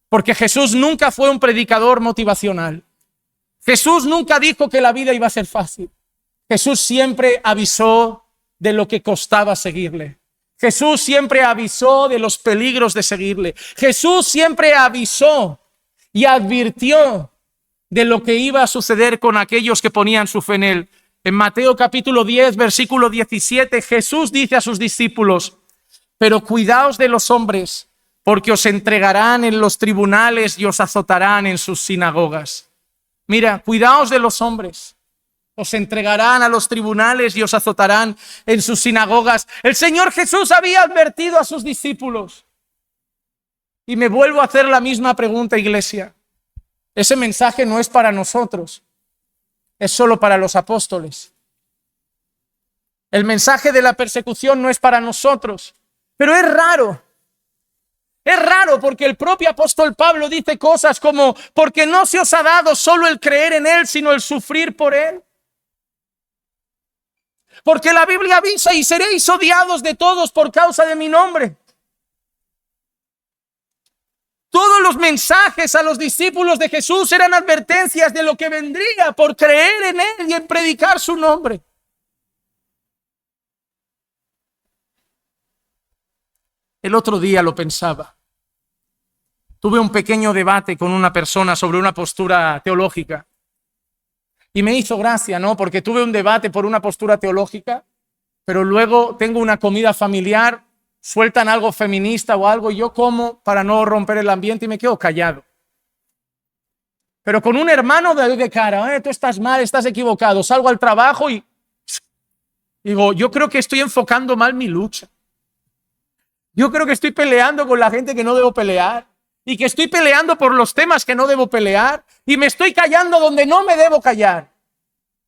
Porque Jesús nunca fue un predicador motivacional. Jesús nunca dijo que la vida iba a ser fácil. Jesús siempre avisó de lo que costaba seguirle. Jesús siempre avisó de los peligros de seguirle. Jesús siempre avisó y advirtió de lo que iba a suceder con aquellos que ponían su fe en él. En Mateo capítulo 10, versículo 17, Jesús dice a sus discípulos, pero cuidaos de los hombres, porque os entregarán en los tribunales y os azotarán en sus sinagogas. Mira, cuidaos de los hombres. Os entregarán a los tribunales y os azotarán en sus sinagogas. El Señor Jesús había advertido a sus discípulos. Y me vuelvo a hacer la misma pregunta, iglesia. Ese mensaje no es para nosotros, es solo para los apóstoles. El mensaje de la persecución no es para nosotros, pero es raro. Es raro porque el propio apóstol Pablo dice cosas como, porque no se os ha dado solo el creer en Él, sino el sufrir por Él. Porque la Biblia avisa y seréis odiados de todos por causa de mi nombre. Todos los mensajes a los discípulos de Jesús eran advertencias de lo que vendría por creer en Él y en predicar su nombre. El otro día lo pensaba. Tuve un pequeño debate con una persona sobre una postura teológica. Y me hizo gracia, ¿no? Porque tuve un debate por una postura teológica, pero luego tengo una comida familiar, sueltan algo feminista o algo, y yo como para no romper el ambiente y me quedo callado. Pero con un hermano de cara, tú estás mal, estás equivocado. Salgo al trabajo y digo, yo creo que estoy enfocando mal mi lucha. Yo creo que estoy peleando con la gente que no debo pelear. Y que estoy peleando por los temas que no debo pelear. Y me estoy callando donde no me debo callar.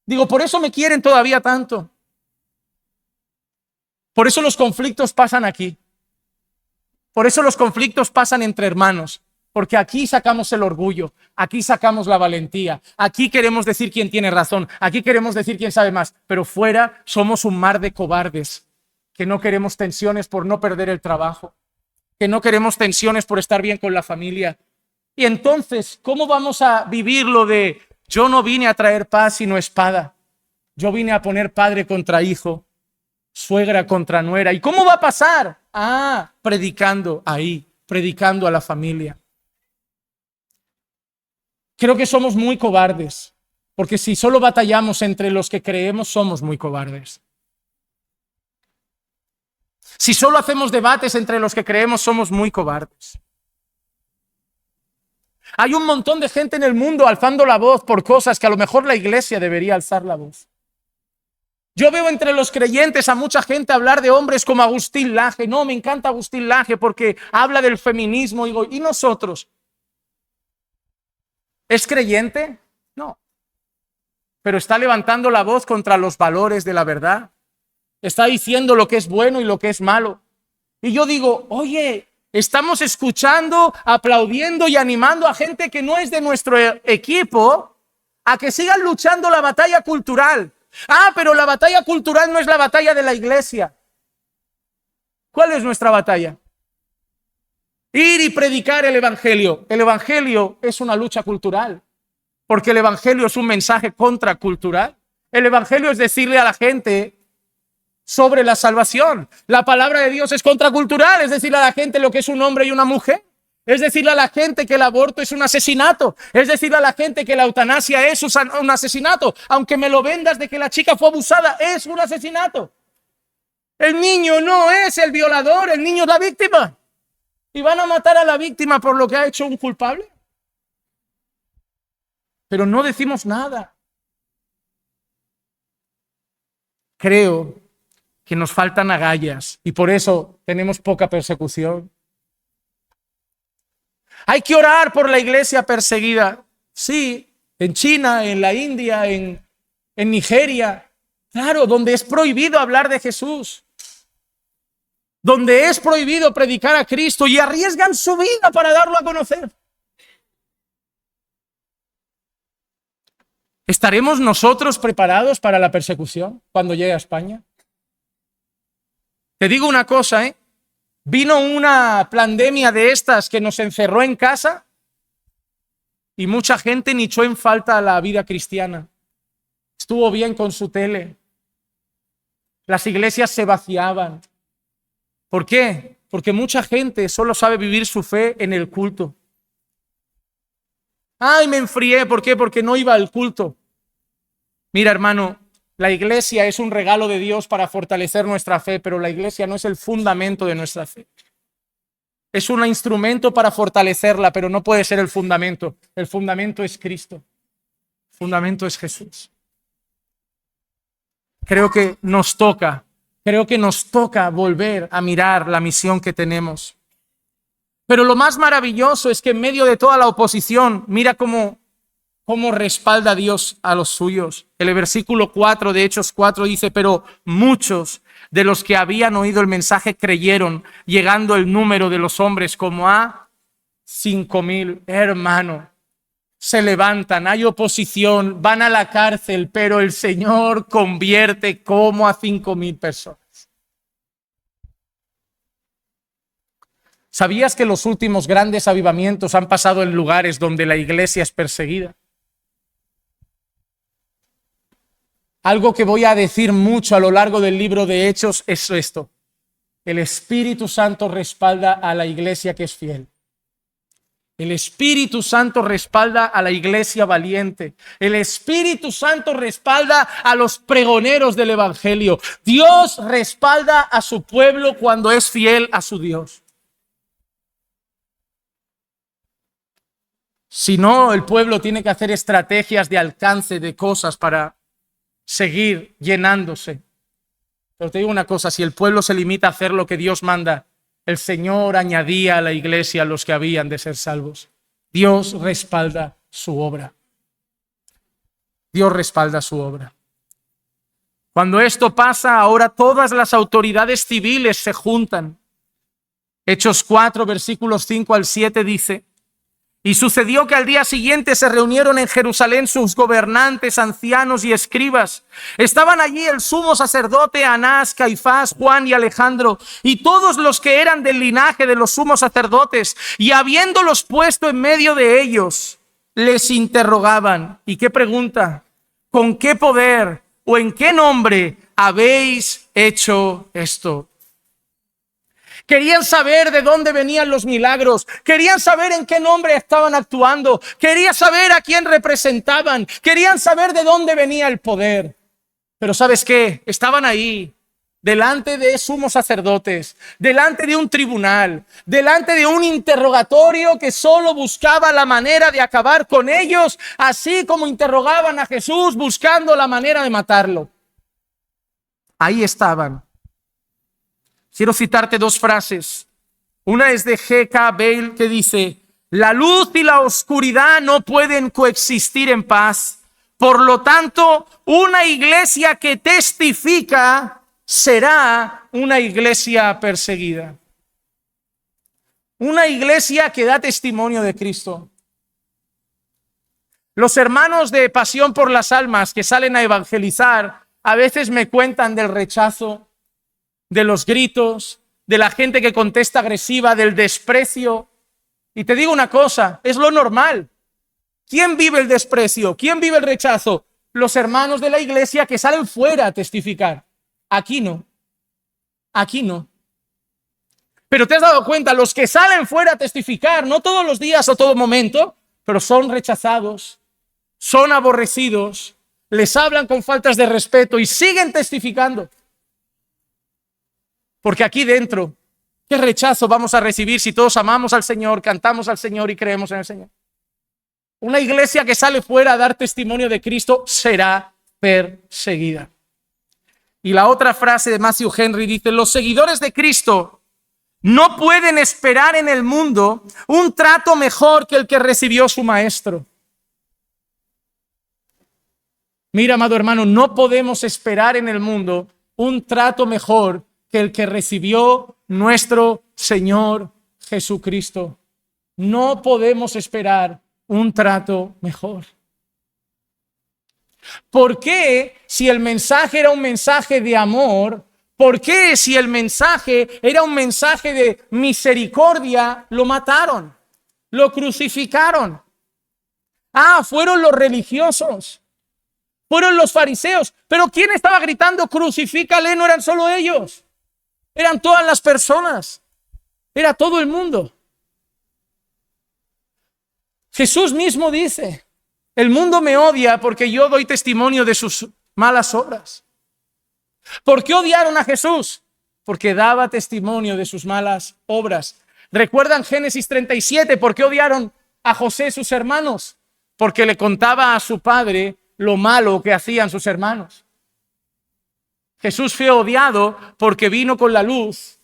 Digo, por eso me quieren todavía tanto. Por eso los conflictos pasan aquí. Por eso los conflictos pasan entre hermanos. Porque aquí sacamos el orgullo. Aquí sacamos la valentía. Aquí queremos decir quién tiene razón. Aquí queremos decir quién sabe más. Pero fuera somos un mar de cobardes. Que no queremos tensiones por no perder el trabajo. Que no queremos tensiones por estar bien con la familia. Y entonces, ¿cómo vamos a vivir lo de yo no vine a traer paz sino espada? Yo vine a poner padre contra hijo, suegra contra nuera. ¿Y cómo va a pasar? Predicando ahí, predicando a la familia. Creo que somos muy cobardes, porque si solo batallamos entre los que creemos, somos muy cobardes. Si solo hacemos debates entre los que creemos, somos muy cobardes. Hay un montón de gente en el mundo alzando la voz por cosas que a lo mejor la iglesia debería alzar la voz. Yo veo entre los creyentes a mucha gente hablar de hombres como Agustín Laje. No, me encanta Agustín Laje porque habla del feminismo. Digo, ¿y nosotros? ¿Es creyente? No. Pero está levantando la voz contra los valores de la verdad. Está diciendo lo que es bueno y lo que es malo. Y yo digo, oye, estamos escuchando, aplaudiendo y animando a gente que no es de nuestro equipo a que sigan luchando la batalla cultural. Ah, pero la batalla cultural no es la batalla de la iglesia. ¿Cuál es nuestra batalla? Ir y predicar el evangelio. El evangelio es una lucha cultural, porque el evangelio es un mensaje contracultural. El evangelio es decirle a la gente sobre la salvación. La palabra de Dios es contracultural, es decirle a la gente lo que es un hombre y una mujer. Es decirle a la gente que el aborto es un asesinato. Es decirle a la gente que la eutanasia es un asesinato. Aunque me lo vendas de que la chica fue abusada, es un asesinato. El niño no es el violador, el niño es la víctima. ¿Y van a matar a la víctima por lo que ha hecho un culpable? Pero no decimos nada. Creo que nos faltan agallas y por eso tenemos poca persecución. Hay que orar por la iglesia perseguida. Sí, en China, en la India, en Nigeria. Claro, donde es prohibido hablar de Jesús. Donde es prohibido predicar a Cristo y arriesgan su vida para darlo a conocer. ¿Estaremos nosotros preparados para la persecución cuando llegue a España? Te digo una cosa, vino una pandemia de estas que nos encerró en casa y mucha gente ni echó en falta la vida cristiana. Estuvo bien con su tele. Las iglesias se vaciaban. ¿Por qué? Porque mucha gente solo sabe vivir su fe en el culto. Ay, me enfrié. ¿Por qué? Porque no iba al culto. Mira, hermano, la iglesia es un regalo de Dios para fortalecer nuestra fe, pero la iglesia no es el fundamento de nuestra fe. Es un instrumento para fortalecerla, pero no puede ser el fundamento. El fundamento es Cristo. El fundamento es Jesús. Creo que nos toca volver a mirar la misión que tenemos. Pero lo más maravilloso es que en medio de toda la oposición, mira cómo respalda Dios a los suyos. El versículo 4 de Hechos 4 dice, pero muchos de los que habían oído el mensaje creyeron, llegando el número de los hombres como a 5,000. Hermano, se levantan, hay oposición, van a la cárcel, pero el Señor convierte como a 5,000 personas. ¿Sabías que los últimos grandes avivamientos han pasado en lugares donde la iglesia es perseguida? Algo que voy a decir mucho a lo largo del libro de Hechos es esto. El Espíritu Santo respalda a la iglesia que es fiel. El Espíritu Santo respalda a la iglesia valiente. El Espíritu Santo respalda a los pregoneros del Evangelio. Dios respalda a su pueblo cuando es fiel a su Dios. Si no, el pueblo tiene que hacer estrategias de alcance de cosas para seguir llenándose. Pero te digo una cosa, si el pueblo se limita a hacer lo que Dios manda, el Señor añadía a la iglesia a los que habían de ser salvos. Dios respalda su obra. Dios respalda su obra. Cuando esto pasa, ahora todas las autoridades civiles se juntan. Hechos 4, versículos 5 al 7 dice, y sucedió que al día siguiente se reunieron en Jerusalén sus gobernantes, ancianos y escribas. Estaban allí el sumo sacerdote Anás, Caifás, Juan y Alejandro, y todos los que eran del linaje de los sumos sacerdotes. Y habiéndolos puesto en medio de ellos, les interrogaban. ¿Y qué pregunta? ¿Con qué poder o en qué nombre habéis hecho esto? Querían saber de dónde venían los milagros. Querían saber en qué nombre estaban actuando. Querían saber a quién representaban. Querían saber de dónde venía el poder. Pero ¿sabes qué? Estaban ahí, delante de sumos sacerdotes, delante de un tribunal, delante de un interrogatorio que solo buscaba la manera de acabar con ellos, así como interrogaban a Jesús buscando la manera de matarlo. Ahí estaban. Quiero citarte dos frases. Una es de G.K. Bale, que dice: la luz y la oscuridad no pueden coexistir en paz. Por lo tanto, una iglesia que testifica será una iglesia perseguida. Una iglesia que da testimonio de Cristo. Los hermanos de Pasión por las Almas que salen a evangelizar a veces me cuentan del rechazo, de los gritos, de la gente que contesta agresiva, del desprecio. Y te digo una cosa, es lo normal. ¿Quién vive el desprecio? ¿Quién vive el rechazo? Los hermanos de la iglesia que salen fuera a testificar. Aquí no. Aquí no. Pero te has dado cuenta, los que salen fuera a testificar, no todos los días o todo momento, pero son rechazados, son aborrecidos, les hablan con faltas de respeto y siguen testificando. Porque aquí dentro, ¿qué rechazo vamos a recibir si todos amamos al Señor, cantamos al Señor y creemos en el Señor? Una iglesia que sale fuera a dar testimonio de Cristo será perseguida. Y la otra frase de Matthew Henry dice: los seguidores de Cristo no pueden esperar en el mundo un trato mejor que el que recibió su maestro. Mira, amado hermano, no podemos esperar en el mundo un trato mejor que el que recibió nuestro Señor Jesucristo. No podemos esperar un trato mejor. ¿Por qué, si el mensaje era un mensaje de amor, por qué, si el mensaje era un mensaje de misericordia, lo mataron, lo crucificaron? Fueron los religiosos, fueron los fariseos. Pero ¿quién estaba gritando crucifícale? No eran solo ellos, eran todas las personas, era todo el mundo. Jesús mismo dice: el mundo me odia porque yo doy testimonio de sus malas obras. ¿Por qué odiaron a Jesús? Porque daba testimonio de sus malas obras. ¿Recuerdan Génesis 37? ¿Por qué odiaron a José sus hermanos? Porque le contaba a su padre lo malo que hacían sus hermanos. Jesús fue odiado porque vino con la luz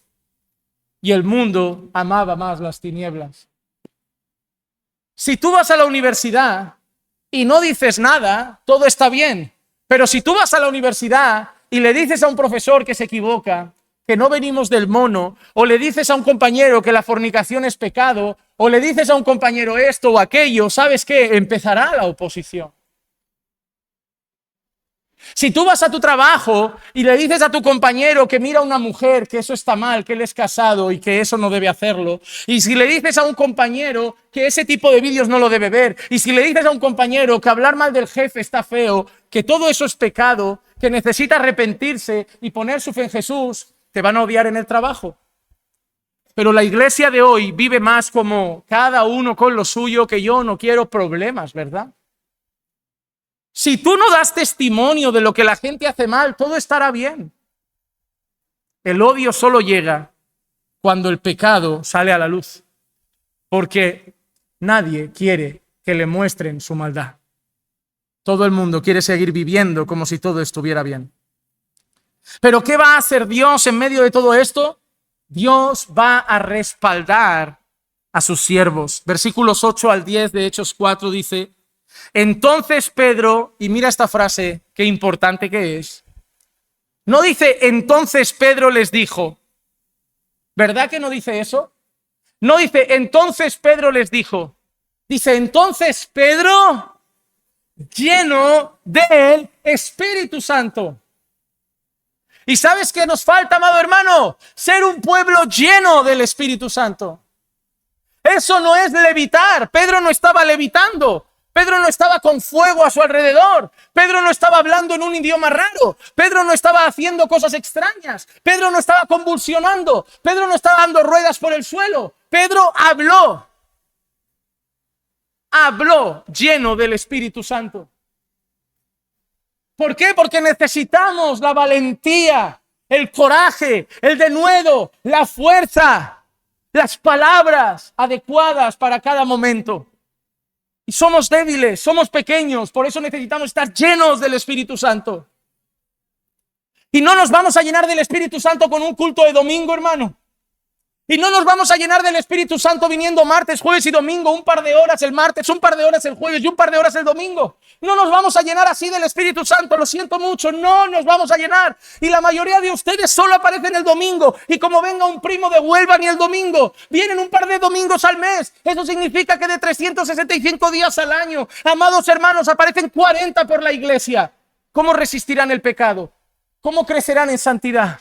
y el mundo amaba más las tinieblas. Si tú vas a la universidad y no dices nada, todo está bien. Pero si tú vas a la universidad y le dices a un profesor que se equivoca, que no venimos del mono, o le dices a un compañero que la fornicación es pecado, o le dices a un compañero esto o aquello, ¿sabes qué? Empezará la oposición. Si tú vas a tu trabajo y le dices a tu compañero que mira a una mujer, que eso está mal, que él es casado y que eso no debe hacerlo, y si le dices a un compañero que ese tipo de vídeos no lo debe ver, y si le dices a un compañero que hablar mal del jefe está feo, que todo eso es pecado, que necesita arrepentirse y poner su fe en Jesús, te van a odiar en el trabajo. Pero la iglesia de hoy vive más como cada uno con lo suyo, que yo no quiero problemas, ¿verdad? Si tú no das testimonio de lo que la gente hace mal, todo estará bien. El odio solo llega cuando el pecado sale a la luz, porque nadie quiere que le muestren su maldad. Todo el mundo quiere seguir viviendo como si todo estuviera bien. Pero ¿qué va a hacer Dios en medio de todo esto? Dios va a respaldar a sus siervos. Versículos 8 al 10 de Hechos 4 dice: entonces Pedro, y mira esta frase, qué importante que es. No dice entonces Pedro les dijo. ¿Verdad que no dice eso? No dice entonces Pedro les dijo. Dice entonces Pedro, lleno del Espíritu Santo. ¿Y sabes qué nos falta, amado hermano? Ser un pueblo lleno del Espíritu Santo. Eso no es levitar. Pedro no estaba levitando. Pedro no estaba con fuego a su alrededor. Pedro no estaba hablando en un idioma raro. Pedro no estaba haciendo cosas extrañas. Pedro no estaba convulsionando. Pedro no estaba dando ruedas por el suelo. Pedro habló. Habló lleno del Espíritu Santo. ¿Por qué? Porque necesitamos la valentía, el coraje, el denuedo, la fuerza, las palabras adecuadas para cada momento. Y somos débiles, somos pequeños, por eso necesitamos estar llenos del Espíritu Santo. Y no nos vamos a llenar del Espíritu Santo con un culto de domingo, hermano. Y no nos vamos a llenar del Espíritu Santo viniendo martes, jueves y domingo, un par de horas el martes, un par de horas el jueves y un par de horas el domingo. No nos vamos a llenar así del Espíritu Santo, lo siento mucho, no nos vamos a llenar. Y la mayoría de ustedes solo aparecen el domingo. Y como venga un primo de Huelva ni el domingo, vienen un par de domingos al mes. Eso significa que de 365 días al año, amados hermanos, aparecen 40 por la iglesia. ¿Cómo resistirán el pecado? ¿Cómo crecerán en santidad?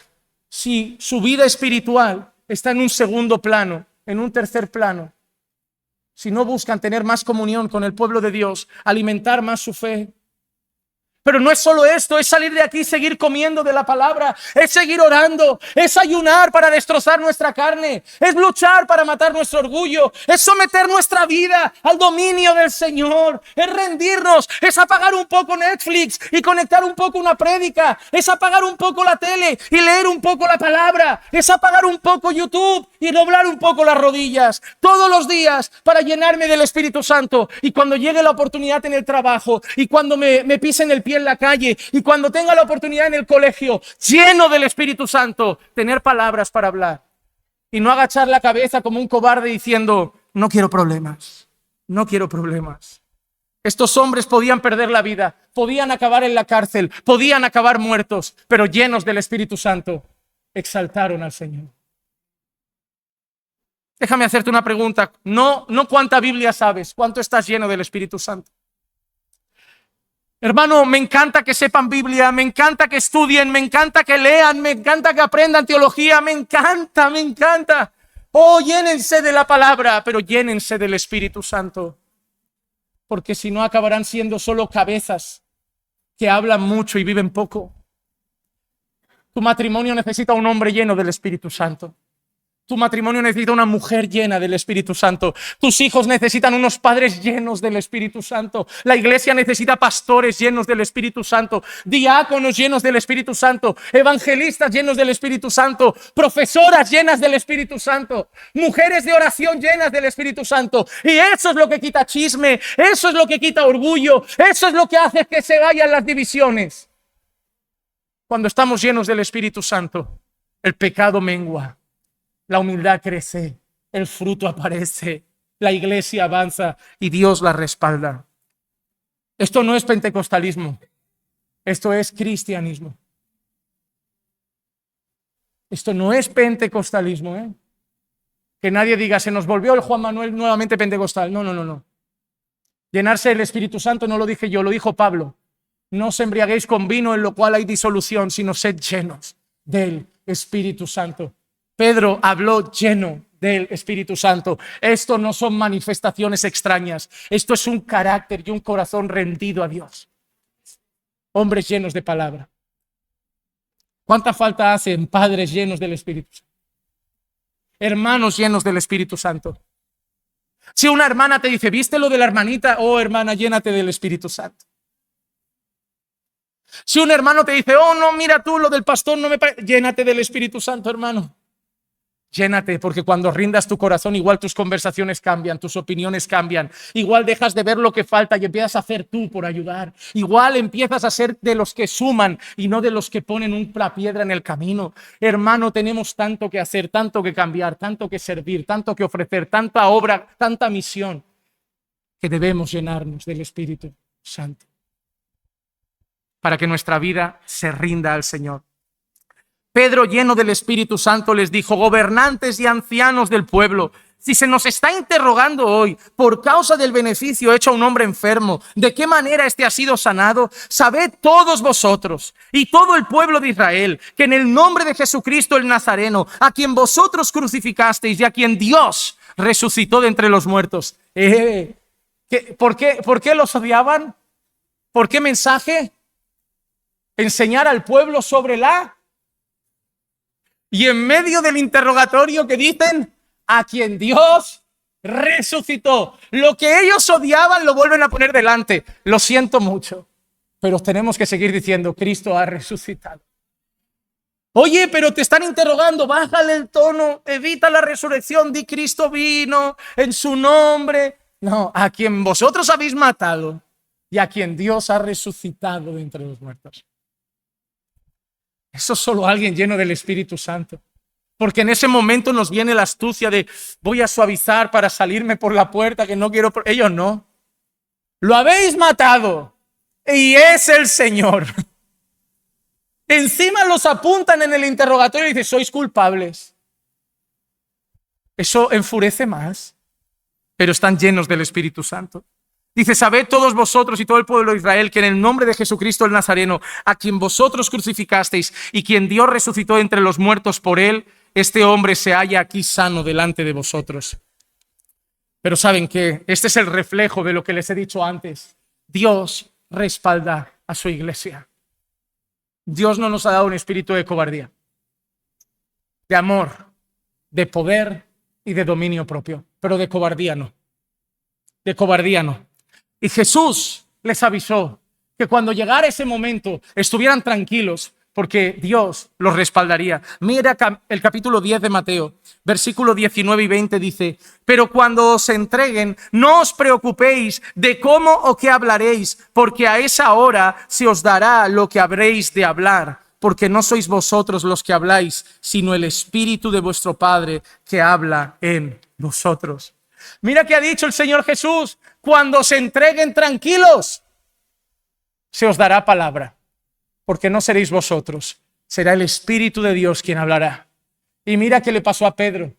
Si su vida espiritual está en un segundo plano, en un tercer plano. Si no buscan tener más comunión con el pueblo de Dios, alimentar más su fe. Pero no es solo esto, es salir de aquí y seguir comiendo de la palabra, es seguir orando, es ayunar para destrozar nuestra carne, es luchar para matar nuestro orgullo, es someter nuestra vida al dominio del Señor, es rendirnos, es apagar un poco Netflix y conectar un poco una prédica, es apagar un poco la tele y leer un poco la palabra, es apagar un poco YouTube y doblar un poco las rodillas, todos los días para llenarme del Espíritu Santo. Y cuando llegue la oportunidad en el trabajo y cuando me pisen el pie en la calle y cuando tenga la oportunidad en el colegio, lleno del Espíritu Santo, tener palabras para hablar y no agachar la cabeza como un cobarde diciendo, no quiero problemas, no quiero problemas. Estos hombres podían perder la vida, podían acabar en la cárcel, podían acabar muertos, pero llenos del Espíritu Santo, exaltaron al Señor. Déjame hacerte una pregunta, no cuánta Biblia sabes, cuánto estás lleno del Espíritu Santo. Hermano, me encanta que sepan Biblia, me encanta que estudien, me encanta que lean, me encanta que aprendan teología, me encanta. Oh, llénense de la palabra, pero llénense del Espíritu Santo. Porque si no acabarán siendo solo cabezas que hablan mucho y viven poco. Tu matrimonio necesita un hombre lleno del Espíritu Santo. Tu matrimonio necesita una mujer llena del Espíritu Santo. Tus hijos necesitan unos padres llenos del Espíritu Santo. La iglesia necesita pastores llenos del Espíritu Santo, diáconos llenos del Espíritu Santo, evangelistas llenos del Espíritu Santo, profesoras llenas del Espíritu Santo, mujeres de oración llenas del Espíritu Santo. Y eso es lo que quita chisme, eso es lo que quita orgullo, eso es lo que hace que se vayan las divisiones. Cuando estamos llenos del Espíritu Santo, el pecado mengua. La humildad crece, el fruto aparece, la iglesia avanza y Dios la respalda. Esto no es pentecostalismo, esto es cristianismo. Esto no es pentecostalismo, ¿eh? Que nadie diga, se nos volvió el Juan Manuel nuevamente pentecostal. No. Llenarse del Espíritu Santo no lo dije yo, lo dijo Pablo. No os embriaguéis con vino en lo cual hay disolución, sino sed llenos del Espíritu Santo. Pedro habló lleno del Espíritu Santo. Esto no son manifestaciones extrañas. Esto es un carácter y un corazón rendido a Dios. Hombres llenos de palabra. ¿Cuánta falta hacen padres llenos del Espíritu Santo? Hermanos llenos del Espíritu Santo. Si una hermana te dice, ¿viste lo de la hermanita? Oh, hermana, llénate del Espíritu Santo. Si un hermano te dice, oh, no, mira tú, lo del pastor no me parece. Llénate del Espíritu Santo, hermano. Llénate, porque cuando rindas tu corazón, igual tus conversaciones cambian, tus opiniones cambian. Igual dejas de ver lo que falta y empiezas a hacer tú por ayudar. Igual empiezas a ser de los que suman y no de los que ponen una piedra en el camino. Hermano, tenemos tanto que hacer, tanto que cambiar, tanto que servir, tanto que ofrecer, tanta obra, tanta misión, que debemos llenarnos del Espíritu Santo para que nuestra vida se rinda al Señor. Pedro, lleno del Espíritu Santo, les dijo, gobernantes y ancianos del pueblo, si se nos está interrogando hoy por causa del beneficio hecho a un hombre enfermo, de qué manera éste ha sido sanado, sabed todos vosotros y todo el pueblo de Israel que en el nombre de Jesucristo el Nazareno, a quien vosotros crucificasteis y a quien Dios resucitó de entre los muertos. ¿Por qué los odiaban? ¿Por qué mensaje? Enseñar al pueblo sobre la... Y en medio del interrogatorio que dicen, a quien Dios resucitó. Lo que ellos odiaban lo vuelven a poner delante. Lo siento mucho, pero tenemos que seguir diciendo, Cristo ha resucitado. Oye, pero te están interrogando, bájale el tono, evita la resurrección, di Cristo vino en su nombre. No, a quien vosotros habéis matado y a quien Dios ha resucitado de entre los muertos. Eso es solo alguien lleno del Espíritu Santo. Porque en ese momento nos viene la astucia de voy a suavizar para salirme por la puerta que no quiero. Ellos no. Lo habéis matado y es el Señor. Encima los apuntan en el interrogatorio y dicen, sois culpables. Eso enfurece más, pero están llenos del Espíritu Santo. Dice, sabed todos vosotros y todo el pueblo de Israel que en el nombre de Jesucristo el Nazareno, a quien vosotros crucificasteis y quien Dios resucitó entre los muertos por él, este hombre se halla aquí sano delante de vosotros. Pero ¿saben qué? Este es el reflejo de lo que les he dicho antes. Dios respalda a su iglesia. Dios no nos ha dado un espíritu de cobardía, de amor, de poder y de dominio propio, pero de cobardía no. De cobardía no. Y Jesús les avisó que cuando llegara ese momento estuvieran tranquilos porque Dios los respaldaría. Mira el capítulo 10 de Mateo, versículo 19 y 20 dice, pero cuando os entreguen, no os preocupéis de cómo o qué hablaréis, porque a esa hora se os dará lo que habréis de hablar, porque no sois vosotros los que habláis, sino el Espíritu de vuestro Padre que habla en vosotros. Mira que ha dicho el Señor Jesús, cuando os entreguen tranquilos, se os dará palabra. Porque no seréis vosotros, será el Espíritu de Dios quien hablará. Y mira qué le pasó a Pedro.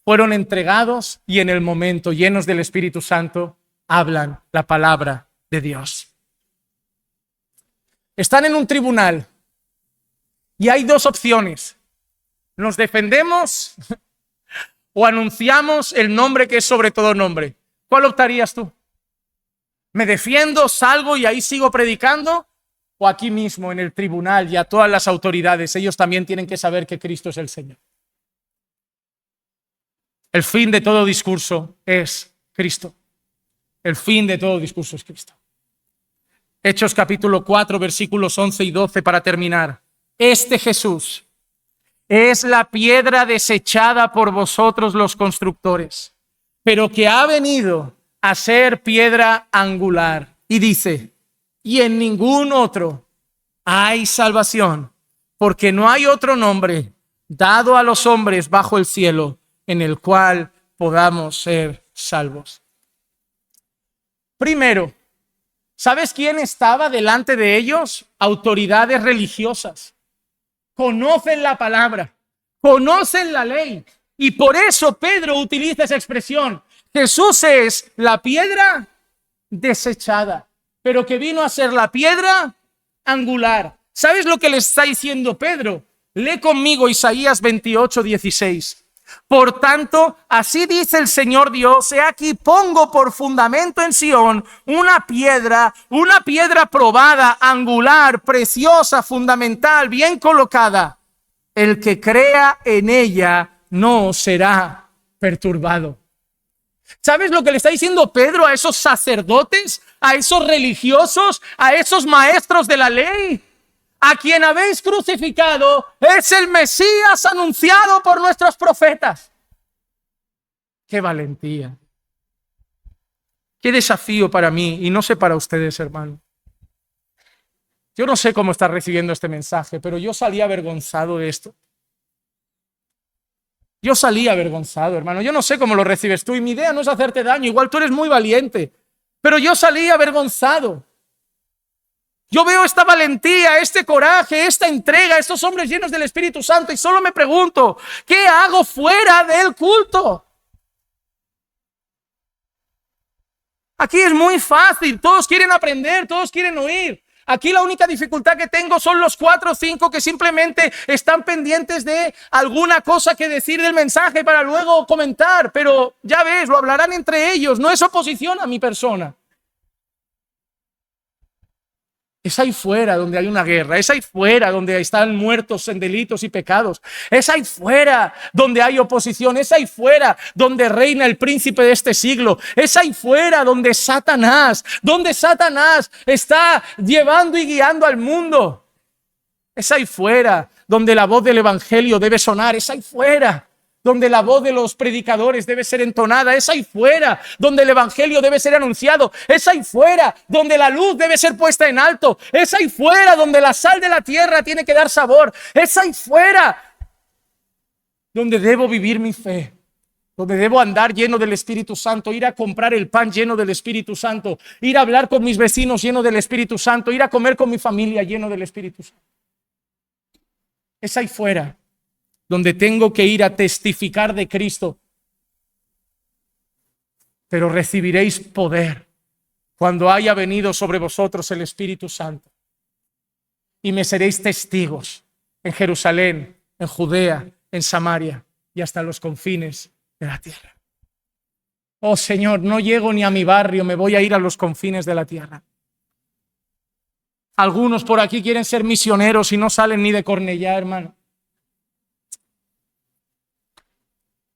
Fueron entregados y en el momento, llenos del Espíritu Santo, hablan la palabra de Dios. Están en un tribunal y hay dos opciones. ¿Nos defendemos o anunciamos el nombre que es sobre todo nombre? ¿Cuál optarías tú? ¿Me defiendo, salgo y ahí sigo predicando? O aquí mismo en el tribunal y a todas las autoridades, ellos también tienen que saber que Cristo es el Señor. El fin de todo discurso es Cristo. El fin de todo discurso es Cristo. Hechos capítulo 4, versículos 11 y 12 para terminar. Este Jesús es la piedra desechada por vosotros los constructores, pero que ha venido a ser piedra angular. Y dice, y en ningún otro hay salvación, porque no hay otro nombre dado a los hombres bajo el cielo en el cual podamos ser salvos. Primero, ¿sabes quién estaba delante de ellos? Autoridades religiosas. Conocen la palabra, conocen la ley, y por eso Pedro utiliza esa expresión. Jesús es la piedra desechada, pero que vino a ser la piedra angular. ¿Sabes lo que le está diciendo Pedro? Lee conmigo Isaías 28, 16. Por tanto, así dice el Señor Dios, he aquí pongo por fundamento en Sión una piedra probada, angular, preciosa, fundamental, bien colocada. El que crea en ella no será perturbado. ¿Sabes lo que le está diciendo Pedro a esos sacerdotes, a esos religiosos, a esos maestros de la ley? A quien habéis crucificado es el Mesías anunciado por nuestros profetas. ¡Qué valentía! ¡Qué desafío para mí! Y no sé para ustedes, hermano. Yo no sé cómo estás recibiendo este mensaje, pero yo salí avergonzado de esto. Yo salí avergonzado, hermano. Yo no sé cómo lo recibes tú y mi idea no es hacerte daño. Igual tú eres muy valiente, pero yo salí avergonzado. Yo veo esta valentía, este coraje, esta entrega, estos hombres llenos del Espíritu Santo y solo me pregunto, ¿qué hago fuera del culto? Aquí es muy fácil, todos quieren aprender, todos quieren oír. Aquí la única dificultad que tengo son los 4 o 5 que simplemente están pendientes de alguna cosa que decir del mensaje para luego comentar. Pero ya ves, lo hablarán entre ellos, no es oposición a mi persona. Es ahí fuera donde hay una guerra, es ahí fuera donde están muertos en delitos y pecados, es ahí fuera donde hay oposición, es ahí fuera donde reina el príncipe de este siglo, es ahí fuera donde Satanás está llevando y guiando al mundo, es ahí fuera donde la voz del evangelio debe sonar, es ahí fuera donde la voz de los predicadores debe ser entonada. Es ahí fuera donde el evangelio debe ser anunciado. Es ahí fuera donde la luz debe ser puesta en alto. Es ahí fuera donde la sal de la tierra tiene que dar sabor. Es ahí fuera donde debo vivir mi fe, donde debo andar lleno del Espíritu Santo, ir a comprar el pan lleno del Espíritu Santo, ir a hablar con mis vecinos lleno del Espíritu Santo, ir a comer con mi familia lleno del Espíritu Santo. Es ahí fuera donde tengo que ir a testificar de Cristo. Pero recibiréis poder cuando haya venido sobre vosotros el Espíritu Santo. Y me seréis testigos en Jerusalén, en Judea, en Samaria y hasta los confines de la tierra. Oh Señor, no llego ni a mi barrio, me voy a ir a los confines de la tierra. Algunos por aquí quieren ser misioneros y no salen ni de Cornellá, hermano.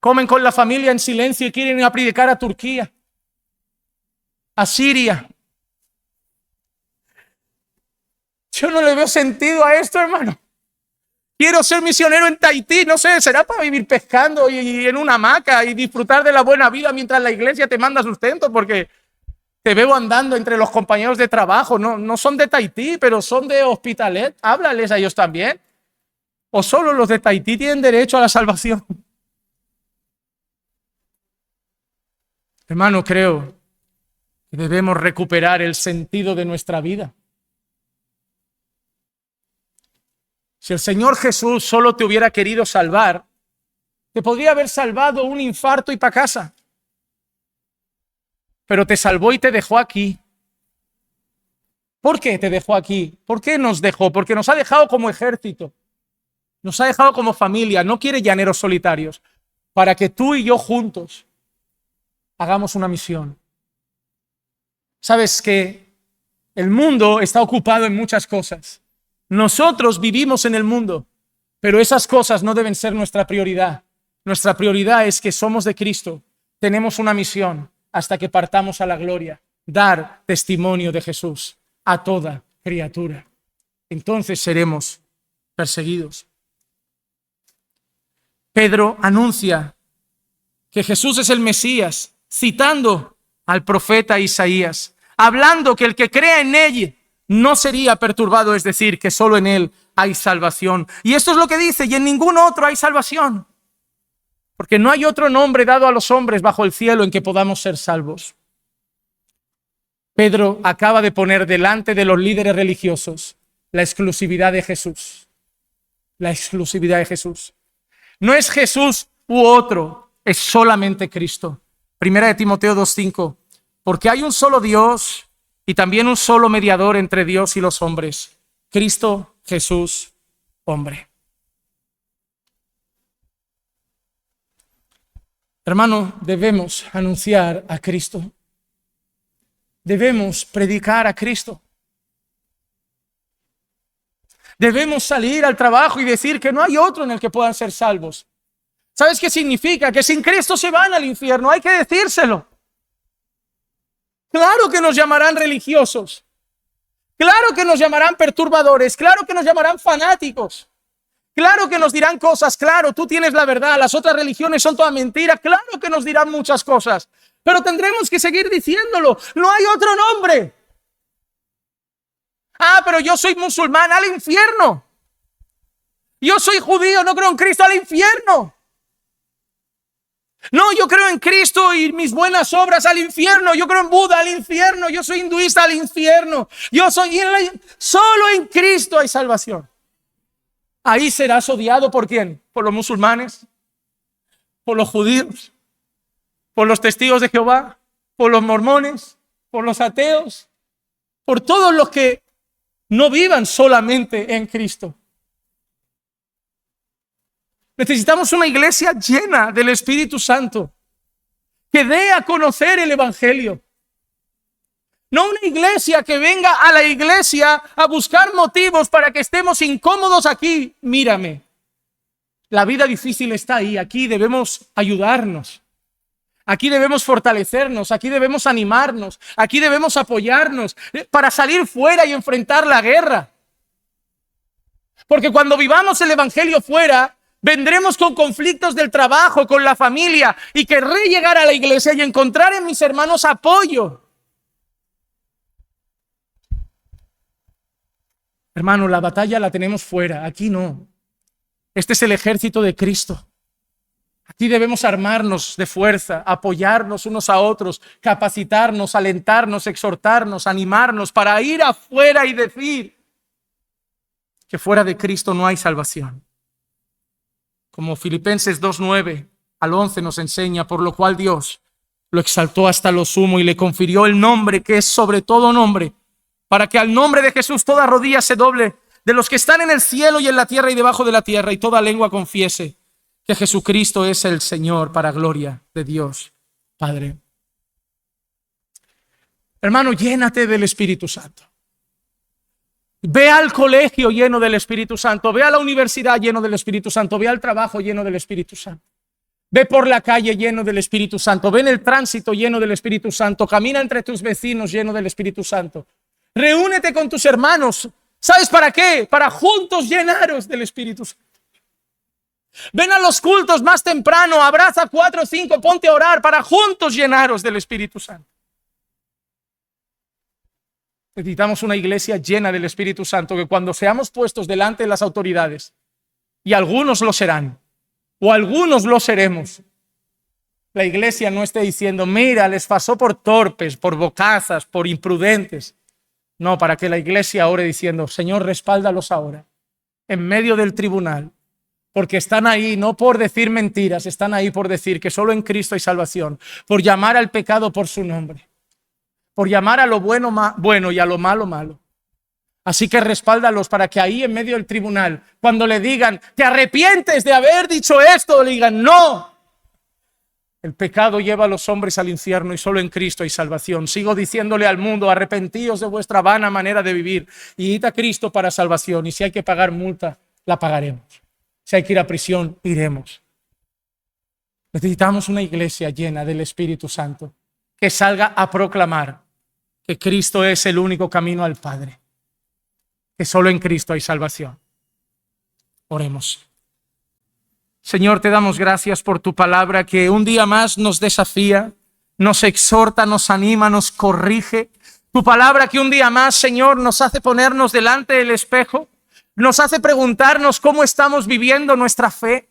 Comen con la familia en silencio y quieren ir a predicar a Turquía, a Siria. Yo no le veo sentido a esto, hermano. Quiero ser misionero en Tahití, no sé, será para vivir pescando y en una hamaca y disfrutar de la buena vida mientras la iglesia te manda sustento, porque te veo andando entre los compañeros de trabajo. No son de Tahití, pero son de Hospitalet. Háblales a ellos también. ¿O solo los de Tahití tienen derecho a la salvación? Hermano, creo que debemos recuperar el sentido de nuestra vida. Si el Señor Jesús solo te hubiera querido salvar, te podría haber salvado un infarto y para casa. Pero te salvó y te dejó aquí. ¿Por qué te dejó aquí? ¿Por qué nos dejó? Porque nos ha dejado como ejército. Nos ha dejado como familia. No quiere llaneros solitarios. Para que tú y yo juntos hagamos una misión. Sabes que el mundo está ocupado en muchas cosas. Nosotros vivimos en el mundo, pero esas cosas no deben ser nuestra prioridad. Nuestra prioridad es que somos de Cristo. Tenemos una misión hasta que partamos a la gloria. Dar testimonio de Jesús a toda criatura. Entonces seremos perseguidos. Pedro anuncia que Jesús es el Mesías, citando al profeta Isaías, hablando que el que crea en él no sería perturbado, es decir, que solo en él hay salvación. Y esto es lo que dice, y en ningún otro hay salvación, porque no hay otro nombre dado a los hombres bajo el cielo en que podamos ser salvos. Pedro acaba de poner delante de los líderes religiosos la exclusividad de Jesús. La exclusividad de Jesús. No es Jesús u otro, es solamente Cristo. Primera de Timoteo 2:5. Porque hay un solo Dios y también un solo mediador entre Dios y los hombres, Cristo Jesús, hombre. Hermano, debemos anunciar a Cristo. Debemos predicar a Cristo. Debemos salir al trabajo y decir que no hay otro en el que puedan ser salvos. ¿Sabes qué significa? Que sin Cristo se van al infierno. Hay que decírselo. Claro que nos llamarán religiosos. Claro que nos llamarán perturbadores. Claro que nos llamarán fanáticos. Claro que nos dirán cosas. Claro, tú tienes la verdad. Las otras religiones son toda mentira. Claro que nos dirán muchas cosas. Pero tendremos que seguir diciéndolo. No hay otro nombre. Ah, pero yo soy musulmán, al infierno. Yo soy judío, no creo en Cristo, al infierno. No, yo creo en Cristo y mis buenas obras, al infierno. Yo creo en Buda, al infierno. Yo soy hinduista, al infierno. Solo en Cristo hay salvación. Ahí serás odiado ¿por quién? ¿Por los musulmanes? ¿Por los judíos? ¿Por los testigos de Jehová? ¿Por los mormones? ¿Por los ateos? ¿Por todos los que no vivan solamente en Cristo? Necesitamos una iglesia llena del Espíritu Santo, que dé a conocer el Evangelio. No una iglesia que venga a la iglesia a buscar motivos para que estemos incómodos aquí. Mírame, la vida difícil está ahí. Aquí debemos ayudarnos. Aquí debemos fortalecernos. Aquí debemos animarnos. Aquí debemos apoyarnos para salir fuera y enfrentar la guerra. Porque cuando vivamos el Evangelio fuera, Vendremos con conflictos del trabajo, con la familia, y querré llegar a la iglesia y encontrar en mis hermanos apoyo. Hermano, la batalla la tenemos fuera, aquí no. Este es el ejército de Cristo. Aquí debemos armarnos de fuerza, apoyarnos unos a otros, capacitarnos, alentarnos, exhortarnos, animarnos para ir afuera y decir que fuera de Cristo no hay salvación. Como Filipenses 2:9 al 11 nos enseña, por lo cual Dios lo exaltó hasta lo sumo y le confirió el nombre que es sobre todo nombre, para que al nombre de Jesús toda rodilla se doble, de los que están en el cielo y en la tierra y debajo de la tierra, y toda lengua confiese que Jesucristo es el Señor, para gloria de Dios Padre. Hermano, llénate del Espíritu Santo. Ve al colegio lleno del Espíritu Santo, ve a la universidad lleno del Espíritu Santo, ve al trabajo lleno del Espíritu Santo. Ve por la calle lleno del Espíritu Santo, ve en el tránsito lleno del Espíritu Santo, camina entre tus vecinos lleno del Espíritu Santo. Reúnete con tus hermanos. ¿Sabes para qué? Para juntos llenaros del Espíritu Santo. Ven a los cultos más temprano, abraza 4 o 5, ponte a orar para juntos llenaros del Espíritu Santo. Necesitamos una iglesia llena del Espíritu Santo, que cuando seamos puestos delante de las autoridades, y algunos lo serán, o algunos lo seremos, la iglesia no esté diciendo, mira, les pasó por torpes, por bocazas, por imprudentes. No, para que la iglesia ore diciendo, Señor, respáldalos ahora, en medio del tribunal, porque están ahí no por decir mentiras, están ahí por decir que solo en Cristo hay salvación, por llamar al pecado por su nombre, por llamar a lo bueno bueno y a lo malo malo. Así que respáldalos para que ahí en medio del tribunal, cuando le digan, ¿te arrepientes de haber dicho esto?, le digan, no. El pecado lleva a los hombres al infierno y solo en Cristo hay salvación. Sigo diciéndole al mundo, arrepentíos de vuestra vana manera de vivir y id a Cristo para salvación. Y si hay que pagar multa, la pagaremos. Si hay que ir a prisión, iremos. Necesitamos una iglesia llena del Espíritu Santo que salga a proclamar que Cristo es el único camino al Padre, que solo en Cristo hay salvación. Oremos. Señor, te damos gracias por tu palabra que un día más nos desafía, nos exhorta, nos anima, nos corrige. Tu palabra que un día más, Señor, nos hace ponernos delante del espejo, nos hace preguntarnos cómo estamos viviendo nuestra fe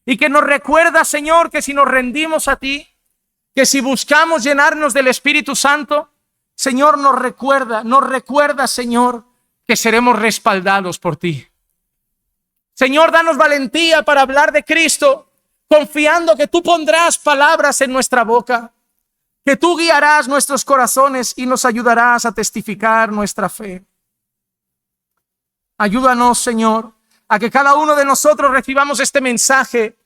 y que nos recuerda, Señor, que si nos rendimos a ti, que si buscamos llenarnos del Espíritu Santo, Señor, nos recuerda, Señor, que seremos respaldados por ti. Señor, danos valentía para hablar de Cristo, confiando que tú pondrás palabras en nuestra boca, que tú guiarás nuestros corazones y nos ayudarás a testificar nuestra fe. Ayúdanos, Señor, a que cada uno de nosotros recibamos este mensaje,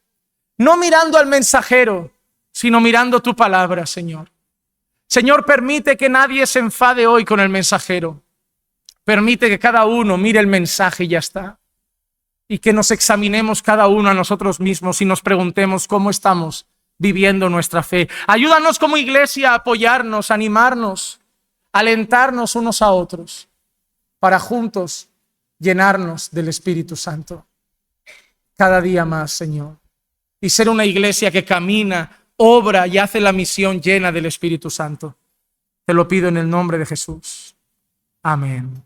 no mirando al mensajero, sino mirando tu palabra, Señor. Señor, permite que nadie se enfade hoy con el mensajero. Permite que cada uno mire el mensaje y ya está. Y que nos examinemos cada uno a nosotros mismos y nos preguntemos cómo estamos viviendo nuestra fe. Ayúdanos como iglesia a apoyarnos, animarnos, alentarnos unos a otros para juntos llenarnos del Espíritu Santo cada día más, Señor. Y ser una iglesia que camina, obra y hace la misión llena del Espíritu Santo. Te lo pido en el nombre de Jesús. Amén.